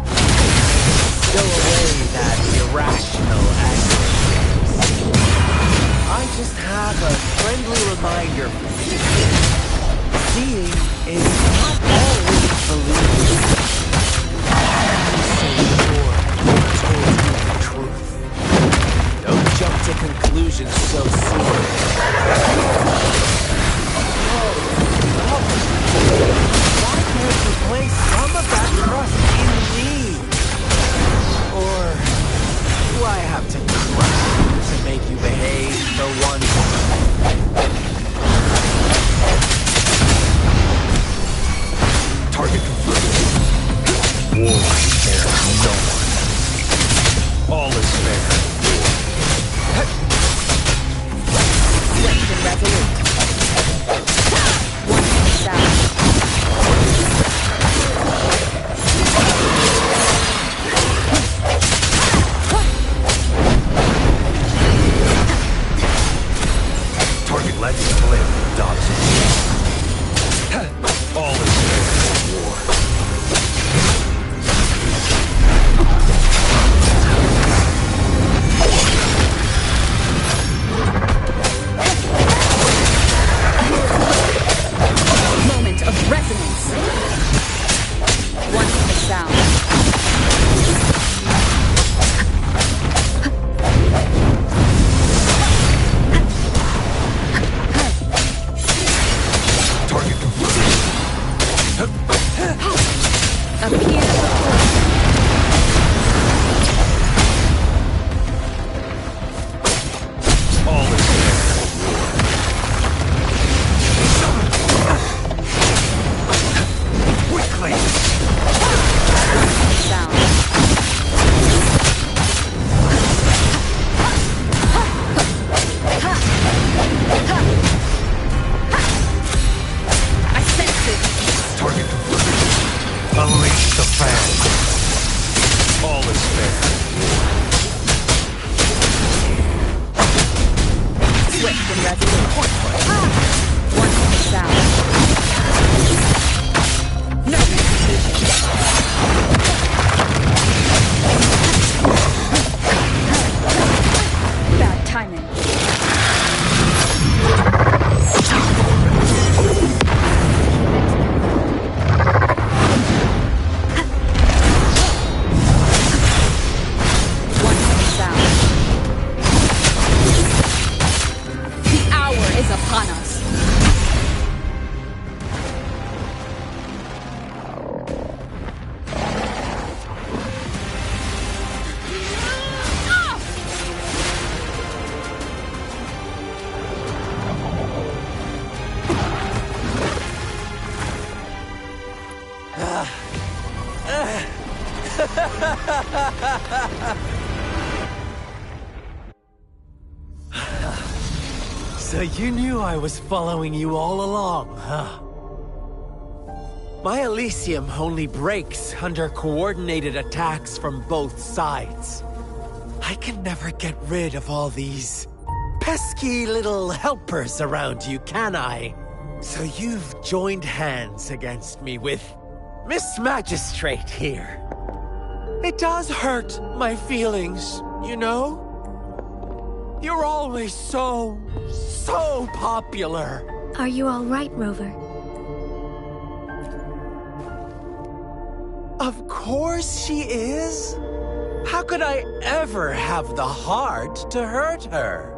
Stow away that irrational anger. I just have a friendly reminder for you. Seeing is not always believing. Don't jump to conclusions so soon. Why can't you place some of that trust in me? Or do I have to crush you to make you behave for once? Target confirmed. War spares no one. All is fair. Swift and resolute. One So you knew I was following you all along, huh? My Elysium only breaks under coordinated attacks from both sides. I can never get rid of all these pesky little helpers around you, can I? So you've joined hands against me with Miss Magistrate here. It does hurt my feelings, you know? You're always so popular. Are you all right, Rover? Of course she is. How could I ever have the heart to hurt her?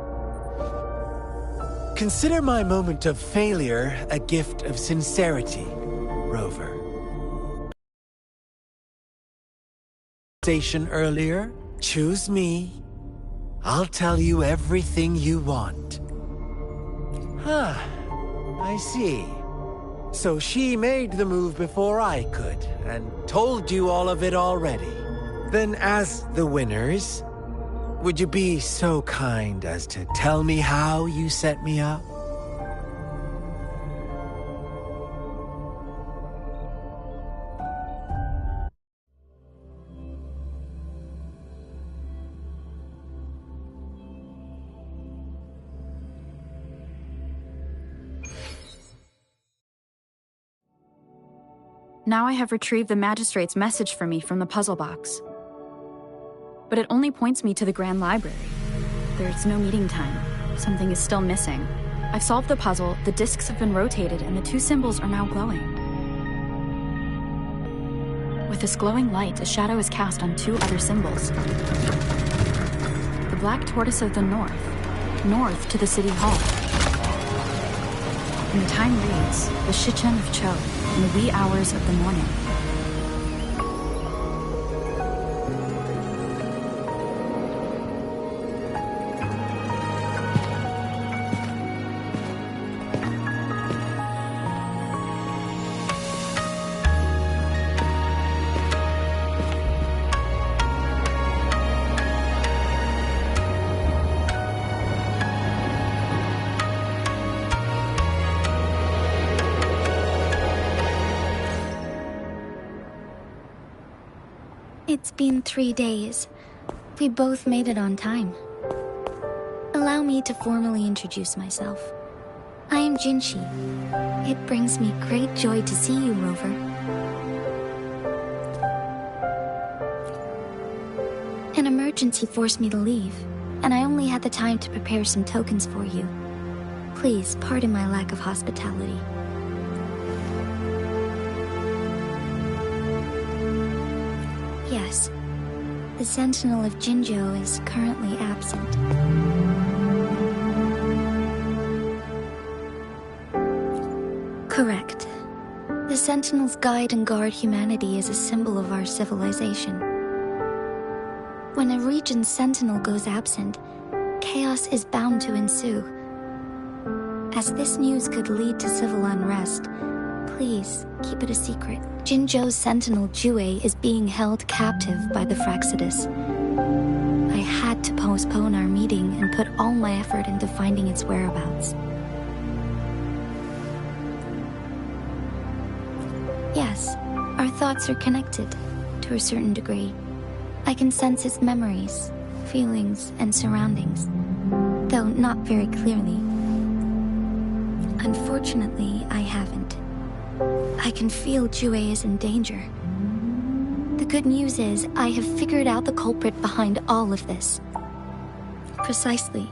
Consider my moment of failure a gift of sincerity, Rover. Station earlier, choose me. I'll tell you everything you want. Huh, I see. So she made the move before I could, and told you all of it already. Then as the winners, would you be so kind as to tell me how you set me up? Now I have retrieved the magistrate's message for me from the puzzle box. But it only points me to the Grand Library. There's no meeting time. Something is still missing. I've solved the puzzle, the discs have been rotated, and the two symbols are now glowing. With this glowing light, a shadow is cast on two other symbols. The black tortoise of the north to the city hall. And the time reads, the Ch1.3 of Cho, in the wee hours of the morning. It's been 3 days. We both made it on time. Allow me to formally introduce myself. I am Jinshi. It brings me great joy to see you, Rover. An emergency forced me to leave, and I only had the time to prepare some tokens for you. Please pardon my lack of hospitality. Yes, the Sentinel of Jinzhou is currently absent. Correct. The Sentinels guide and guard humanity as a symbol of our civilization. When a region's Sentinel goes absent, chaos is bound to ensue. As this news could lead to civil unrest, please keep it a secret. Jinzhou's Sentinel Jue is being held captive by the Fraxidus. I had to postpone our meeting and put all my effort into finding its whereabouts. Yes, our thoughts are connected, to a certain degree. I can sense its memories, feelings, and surroundings, though not very clearly. Unfortunately, I haven't. I can feel Jue is in danger. The good news is, I have figured out the culprit behind all of this. Precisely.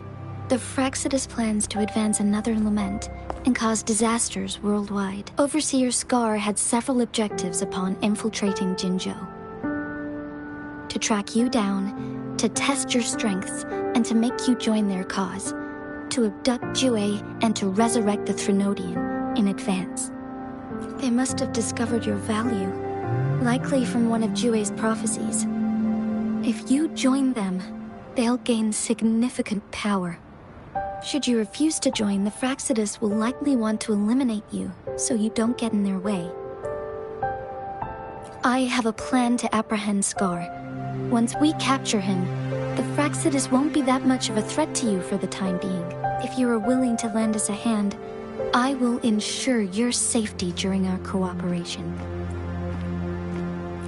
The Fraxidus plans to advance another lament and cause disasters worldwide. Overseer Scar had several objectives upon infiltrating Jinzhou. To track you down, to test your strengths, and to make you join their cause. To abduct Jue and to resurrect the Threnodian in advance. They must have discovered your value, likely from one of Jue's prophecies. If you join them, they'll gain significant power. Should you refuse to join, the Fraxidus will likely want to eliminate you, so you don't get in their way. I have a plan to apprehend Scar. Once we capture him, the Fractsidus won't be that much of a threat to you for the time being. If you are willing to lend us a hand, I will ensure your safety during our cooperation.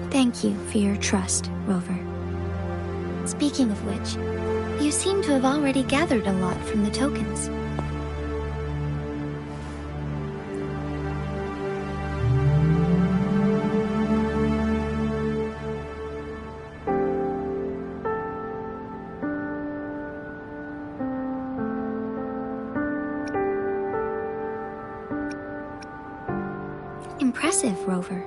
Thank you for your trust, Rover. Speaking of which, you seem to have already gathered a lot from the tokens. Impressive, Rover.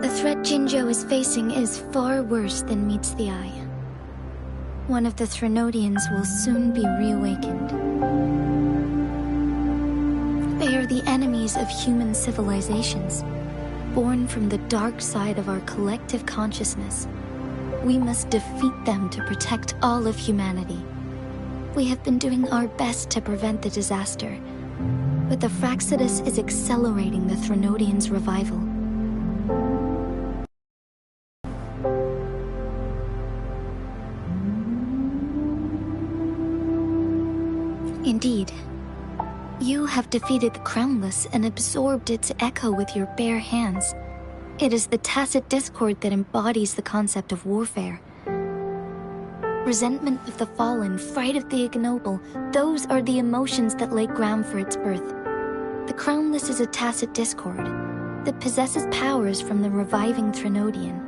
The threat Jinzhou is facing is far worse than meets the eye. One of the Threnodians will soon be reawakened. They are the enemies of human civilizations, born from the dark side of our collective consciousness. We must defeat them to protect all of humanity. We have been doing our best to prevent the disaster, but the Fractsidus is accelerating the Threnodians' revival. Indeed, you have defeated the Crownless and absorbed its echo with your bare hands. It is the tacit discord that embodies the concept of warfare. Resentment of the fallen, fright of the ignoble, those are the emotions that lay ground for its birth. The Crownless is a tacit discord that possesses powers from the reviving Threnodian.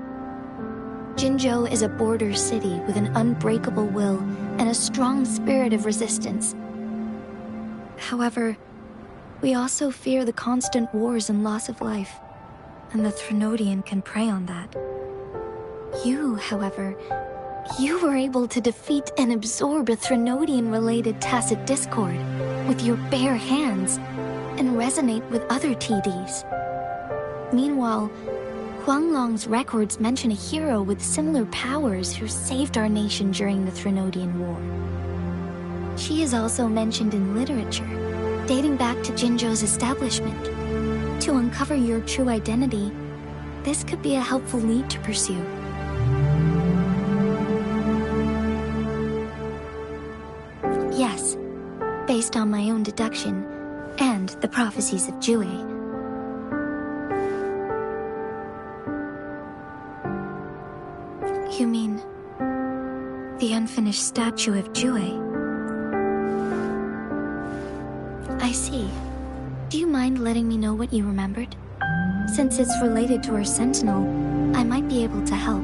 Jinzhou is a border city with an unbreakable will and a strong spirit of resistance. However, we also fear the constant wars and loss of life, and the Threnodian can prey on that. You, however, you were able to defeat and absorb a Threnodian-related tacit discord with your bare hands and resonate with other TDs. Meanwhile, Huanglong's records mention a hero with similar powers who saved our nation during the Threnodian War. She is also mentioned in literature, dating back to Jinzhou's establishment. To uncover your true identity, this could be a helpful lead to pursue. Yes, based on my own deduction, and the prophecies of Jue. You mean the unfinished statue of Jue? I see. Do you mind letting me know what you remembered? Since it's related to our sentinel, I might be able to help.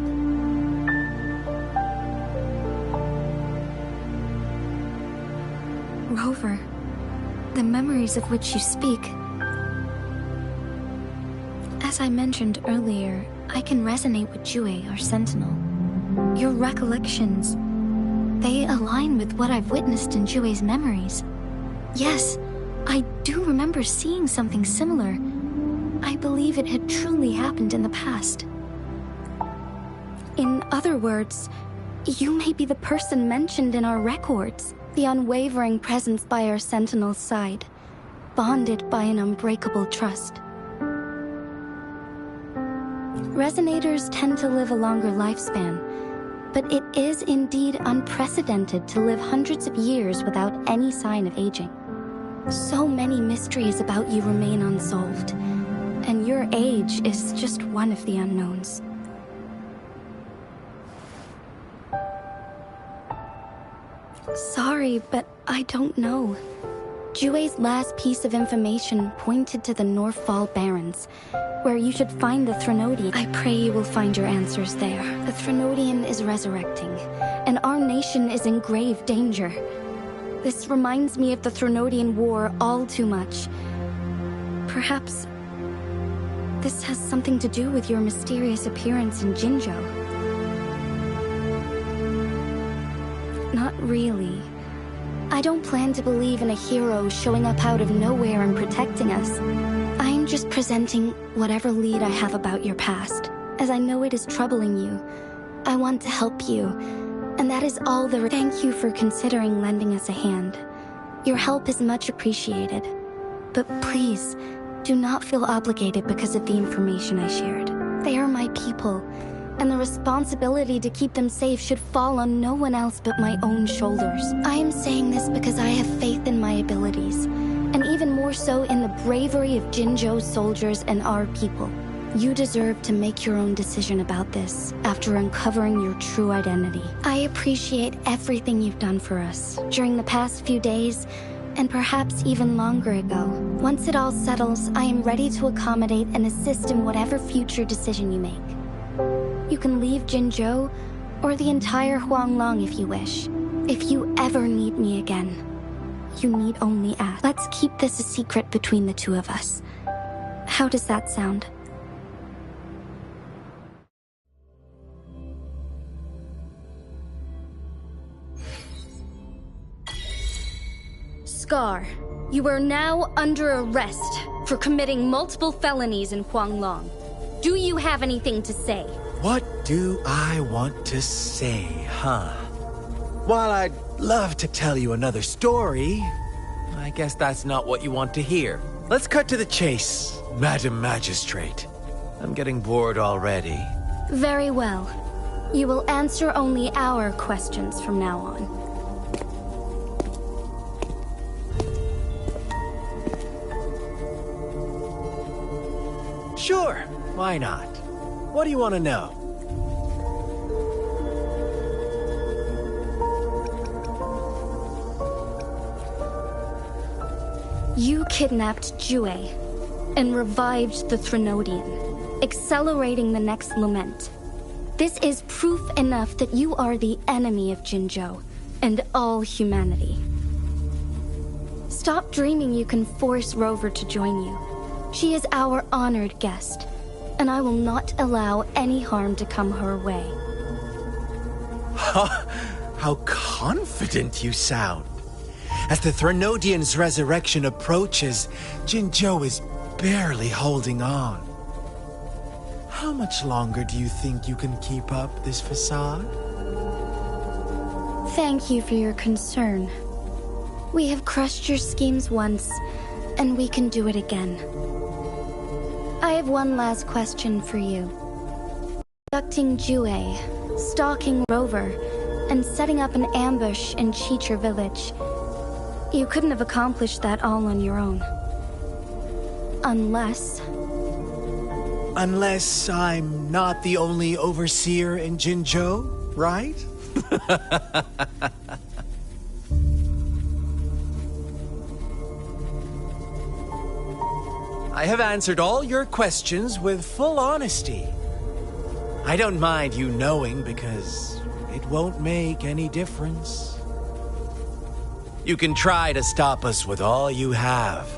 Rover, the memories of which you speak. As I mentioned earlier, I can resonate with Jue, our sentinel. Your recollections, they align with what I've witnessed in Jue's memories. Yes, I do remember seeing something similar. I believe it had truly happened in the past. In other words, you may be the person mentioned in our records, the unwavering presence by our sentinel's side, bonded by an unbreakable trust. Resonators tend to live a longer lifespan, but it is indeed unprecedented to live hundreds of years without any sign of aging. So many mysteries about you remain unsolved, and your age is just one of the unknowns. Sorry, but I don't know. Jue's last piece of information pointed to the Northfall Barrens, where you should find the Threnodian. I pray you will find your answers there. The Threnodian is resurrecting, and our nation is in grave danger. This reminds me of the Threnodian War all too much. Perhaps this has something to do with your mysterious appearance in Jinzhou. Not really. I don't plan to believe in a hero showing up out of nowhere and protecting us. I'm just presenting whatever lead I have about your past, as I know it is troubling you. I want to help you, and that is all the— Thank you for considering lending us a hand. Your help is much appreciated. But please, Do not feel obligated because of the information I shared. They are my people, and the responsibility to keep them safe should fall on no one else but my own shoulders. I am saying this because I have faith in my abilities, and even more so in the bravery of Jinzhou's soldiers and our people. You deserve to make your own decision about this after uncovering your true identity. I appreciate everything you've done for us during the past few days, and perhaps even longer ago. Once it all settles, I am ready to accommodate and assist in whatever future decision you make. You can leave Jinzhou or the entire Huanglong if you wish. If you ever need me again, you need only ask. Let's keep this a secret between the two of us. How does that sound? Scar, you are now under arrest for committing multiple felonies in Huanglong. Do you have anything to say? What do I want to say, huh? While I'd love to tell you another story, I guess that's not what you want to hear. Let's cut to the chase, Madam Magistrate. I'm getting bored already. Very well. You will answer only our questions from now on. Sure, why not? What do you want to know? You kidnapped Jue and revived the Threnodian, accelerating the next lament. This is proof enough that you are the enemy of Jinzhou and all humanity. Stop dreaming you can force Rover to join you. She is our honored guest, and I will not allow any harm to come her way. How confident you sound. As the Threnodian's resurrection approaches, Jinzhou is barely holding on. How much longer do you think you can keep up this facade? Thank you for your concern. We have crushed your schemes once, and we can do it again. I have one last question for you. Abducting Jue, stalking Rover, and setting up an ambush in Ch1.3 village. You couldn't have accomplished that all on your own. Unless I'm not the only overseer in Jinzhou, right? I have answered all your questions with full honesty. I don't mind you knowing because it won't make any difference. You can try to stop us with all you have,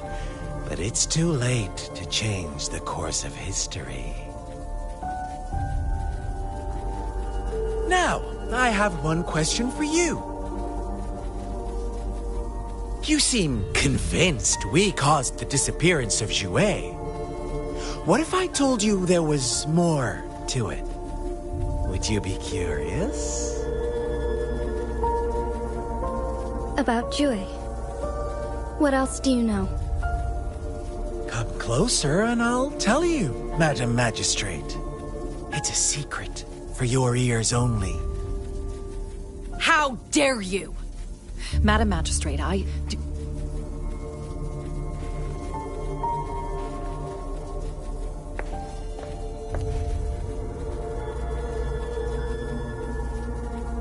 but it's too late to change the course of history. Now, I have one question for you. You seem convinced we caused the disappearance of Jue. What if I told you there was more to it? Would you be curious? about Jue. What else do you know? Come closer and I'll tell you, Madam Magistrate. It's a secret for your ears only. How dare you! Madam Magistrate,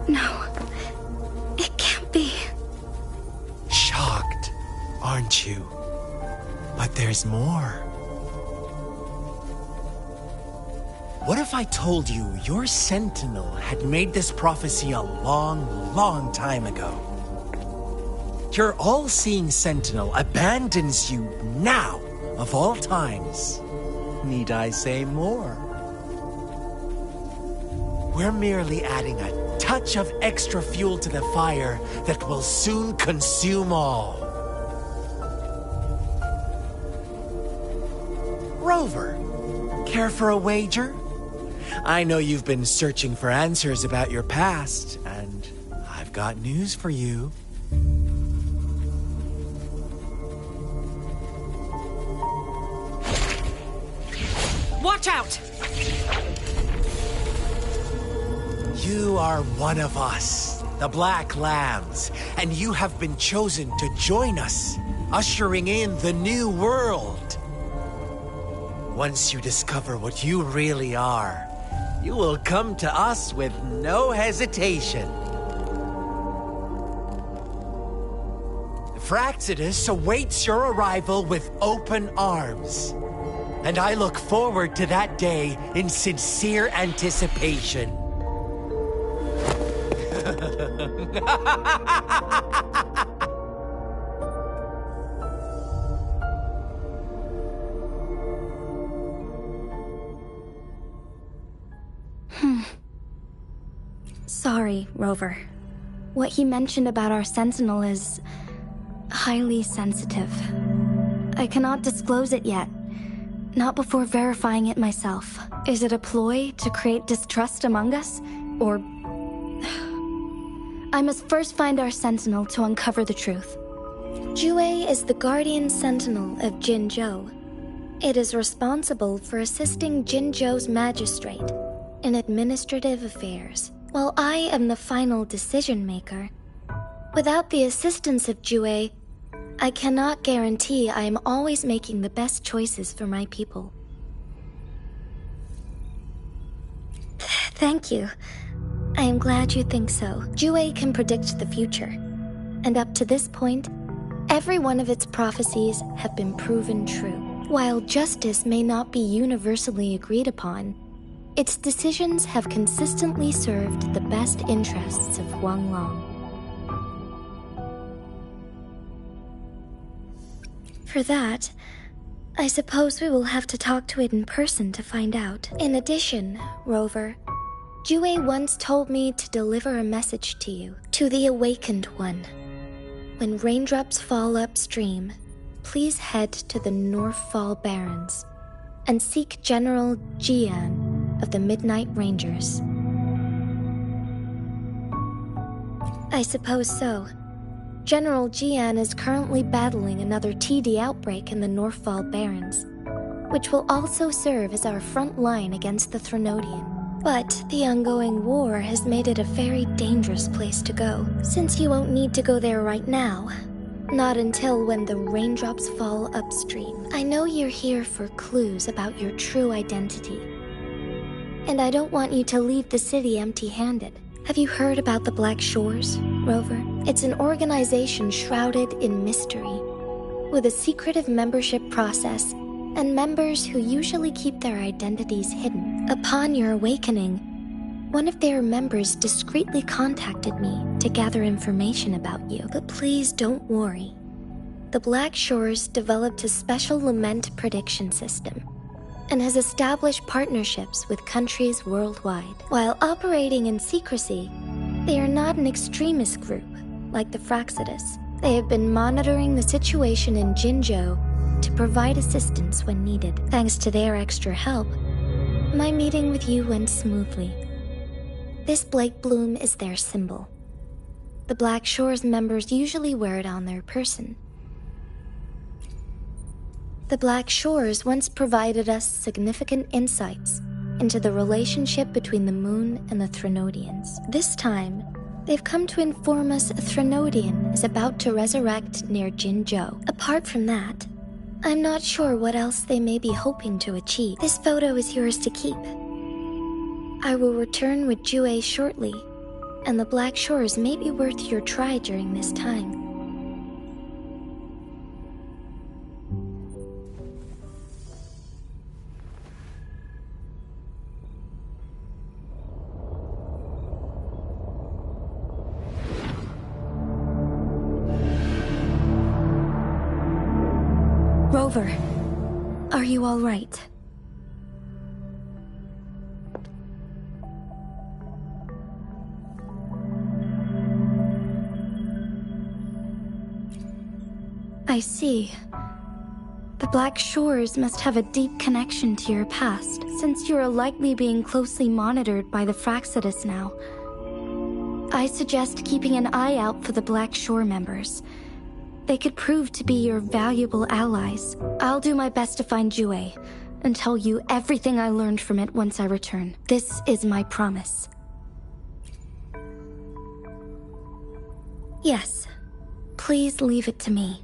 No. It can't be. Shocked, aren't you? But there's more. What if I told you your sentinel had made this prophecy a long, long time ago? Your all-seeing sentinel abandons you now, of all times. Need I say more? We're merely adding a touch of extra fuel to the fire that will soon consume all. Rover, care for a wager? I know you've been searching for answers about your past, and I've got news for you. Watch out! You are one of us, the Black Lambs, and you have been chosen to join us, ushering in the new world. Once you discover what you really are, you will come to us with no hesitation. Fraxidus awaits your arrival with open arms. And I look forward to that day in sincere anticipation. Sorry, Rover. What he mentioned about our Sentinel is highly sensitive. I cannot disclose it yet. Not before verifying it myself. Is it a ploy to create distrust among us? Or... I must first find our Sentinel to uncover the truth. Jue is the Guardian Sentinel of Jinzhou. It is responsible for assisting Jinzhou's magistrate in administrative affairs, while I am the final decision-maker. Without the assistance of Jue, I cannot guarantee I am always making the best choices for my people. Thank you. I am glad you think so. Jue can predict the future. And up to this point, every one of its prophecies have been proven true. While justice may not be universally agreed upon, its decisions have consistently served the best interests of Huanglong. For that, I suppose we will have to talk to it in person to find out. In addition, Rover, Jue once told me to deliver a message to you, to the Awakened One. When raindrops fall upstream, please head to the Northfall Barrens and seek General Jian of the Midnight Rangers. I suppose so. General Jian is currently battling another TD outbreak in the Northfall Barrens, which will also serve as our front line against the Threnodian. But the ongoing war has made it a very dangerous place to go, since you won't need to go there right now. Not until when the raindrops fall upstream. I know you're here for clues about your true identity. And I don't want you to leave the city empty-handed. Have you heard about the Black Shores, Rover? It's an organization shrouded in mystery, with a secretive membership process and members who usually keep their identities hidden. Upon your awakening, one of their members discreetly contacted me to gather information about you. But please don't worry. The Black Shores developed a special lament prediction system and has established partnerships with countries worldwide. While operating in secrecy, they are not an extremist group like the Fraxidus. They have been monitoring the situation in Jinzhou to provide assistance when needed. Thanks to their extra help, my meeting with you went smoothly. This Blake Bloom is their symbol. The Black Shores members usually wear it on their person. The Black Shores once provided us significant insights into the relationship between the Moon and the Threnodians. This time, they've come to inform us a Threnodian is about to resurrect near Jinzhou. Apart from that, I'm not sure what else they may be hoping to achieve. This photo is yours to keep. I will return with Jue shortly, and the Black Shores may be worth your try during this time. Rover, are you all right? I see. The Black Shores must have a deep connection to your past, since you are likely being closely monitored by the Fraxidus now. I suggest keeping an eye out for the Black Shore members. They could prove to be your valuable allies. I'll do my best to find Jue, and tell you everything I learned from it once I return. This is my promise. Yes, please leave it to me.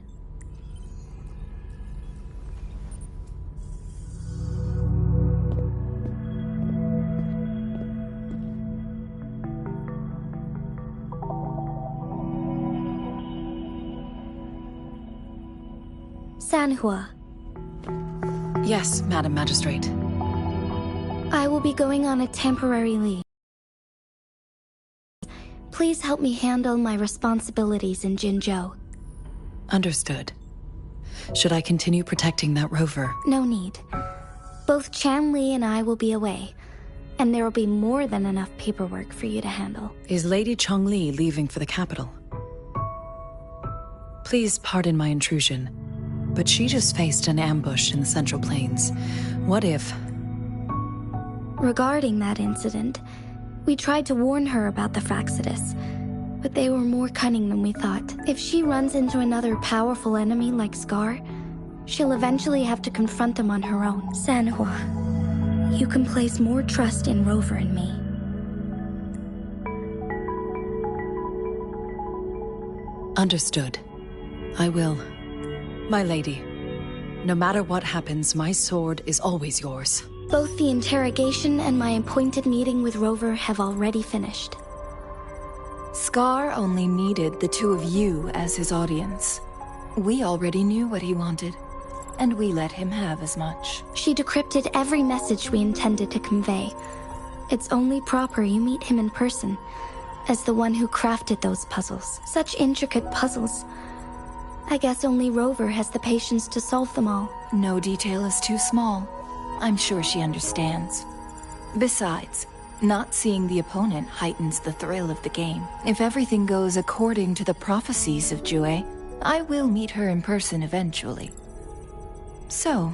Sanhua. Yes, Madam Magistrate. I will be going on a temporary leave. Please help me handle my responsibilities in Jinzhou. Understood. Should I continue protecting that rover? No need. Both Chanli and I will be away, and there will be more than enough paperwork for you to handle. Is Lady Chongli leaving for the capital? Please pardon my intrusion, but she just faced an ambush in the Central Plains. What if... Regarding that incident, we tried to warn her about the Fraxidus, but they were more cunning than we thought. If she runs into another powerfpowerful like Scar, she'll eventually have to confront them on her own. Sanhua, you can place more trust in Rover and me. Understood. I will. My lady, no matter what happens, my sword is always yours. Both the interrogation and my appointed meeting with Rover have already finished. Scar only needed the two of you as his audience. We already knew what he wanted, and we let him have as much. She decrypted every message we intended to convey. It's only proper you meet him in person, as the one who crafted those puzzles. Such intricate puzzles. I guess only Rover has the patience to solve them all. No detail is too small. I'm sure she understands. Besides, not seeing the opponent heightens the thrill of the game. If everything goes according to the prophecies of Jue, I will meet her in person eventually. So,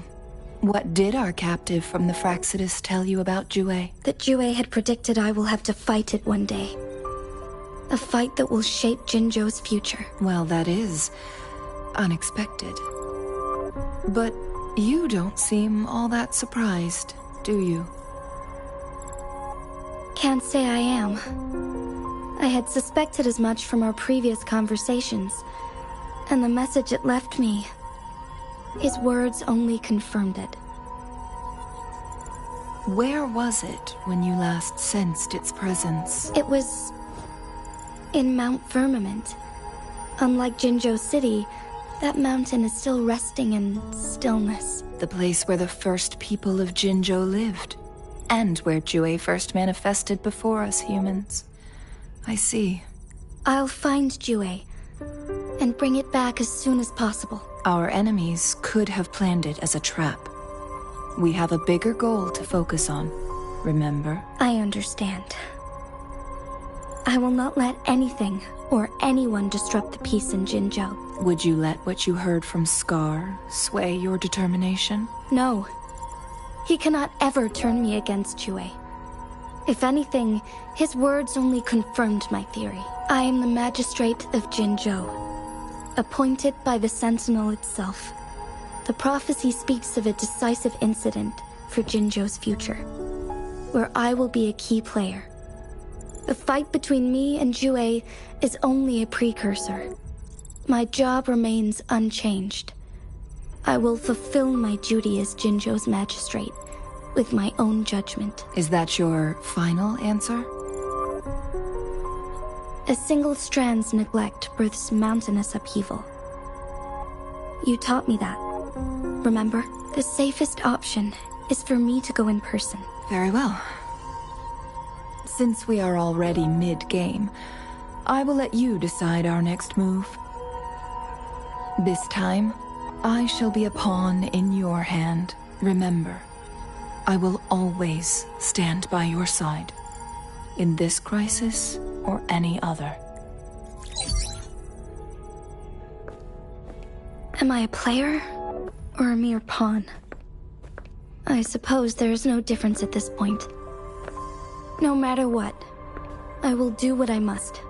what did our captive from the Fraxidus tell you about Jue? That Jue had predicted I will have to fight it one day. A fight that will shape Jinzhou's future. Well, that is unexpected. But you don't seem all that surprised, do you? Can't say I am. I had suspected as much from our previous conversations, and the message it left me, his words only confirmed it. Where was it when you last sensed its presence? It was in Mount Firmament. Unlike Jinzhou City, that mountain is still resting in stillness. The place where the first people of Jinzhou lived, and where Jue first manifested before us humans. I see. I'll find Jue, and bring it back as soon as possible. Our enemies could have planned it as a trap. We have a bigger goal to focus on, remember? I understand. I will not let anything or anyone disrupt the peace in Jinzhou. Would you let what you heard from Scar sway your determination? No. He cannot ever turn me against Jue. If anything, his words only confirmed my theory. I am the magistrate of Jinzhou, appointed by the Sentinel itself. The prophecy speaks of a decisive incident for Jinzhou's future, where I will be a key player. The fight between me and Jue is only a precursor. My job remains unchanged. I will fulfill my duty as Jinzhou's magistrate with my own judgment. Is that your final answer? A single strand's neglect births mountainous upheaval. You taught me that. Remember? The safest option is for me to go in person. Very well. Since we are already mid-game, I will let you decide our next move. This time, I shall be a pawn in your hand. Remember, I will always stand by your side, in this crisis or any other. Am I a player or a mere pawn? I suppose there is no difference at this point. No matter what, I will do what I must.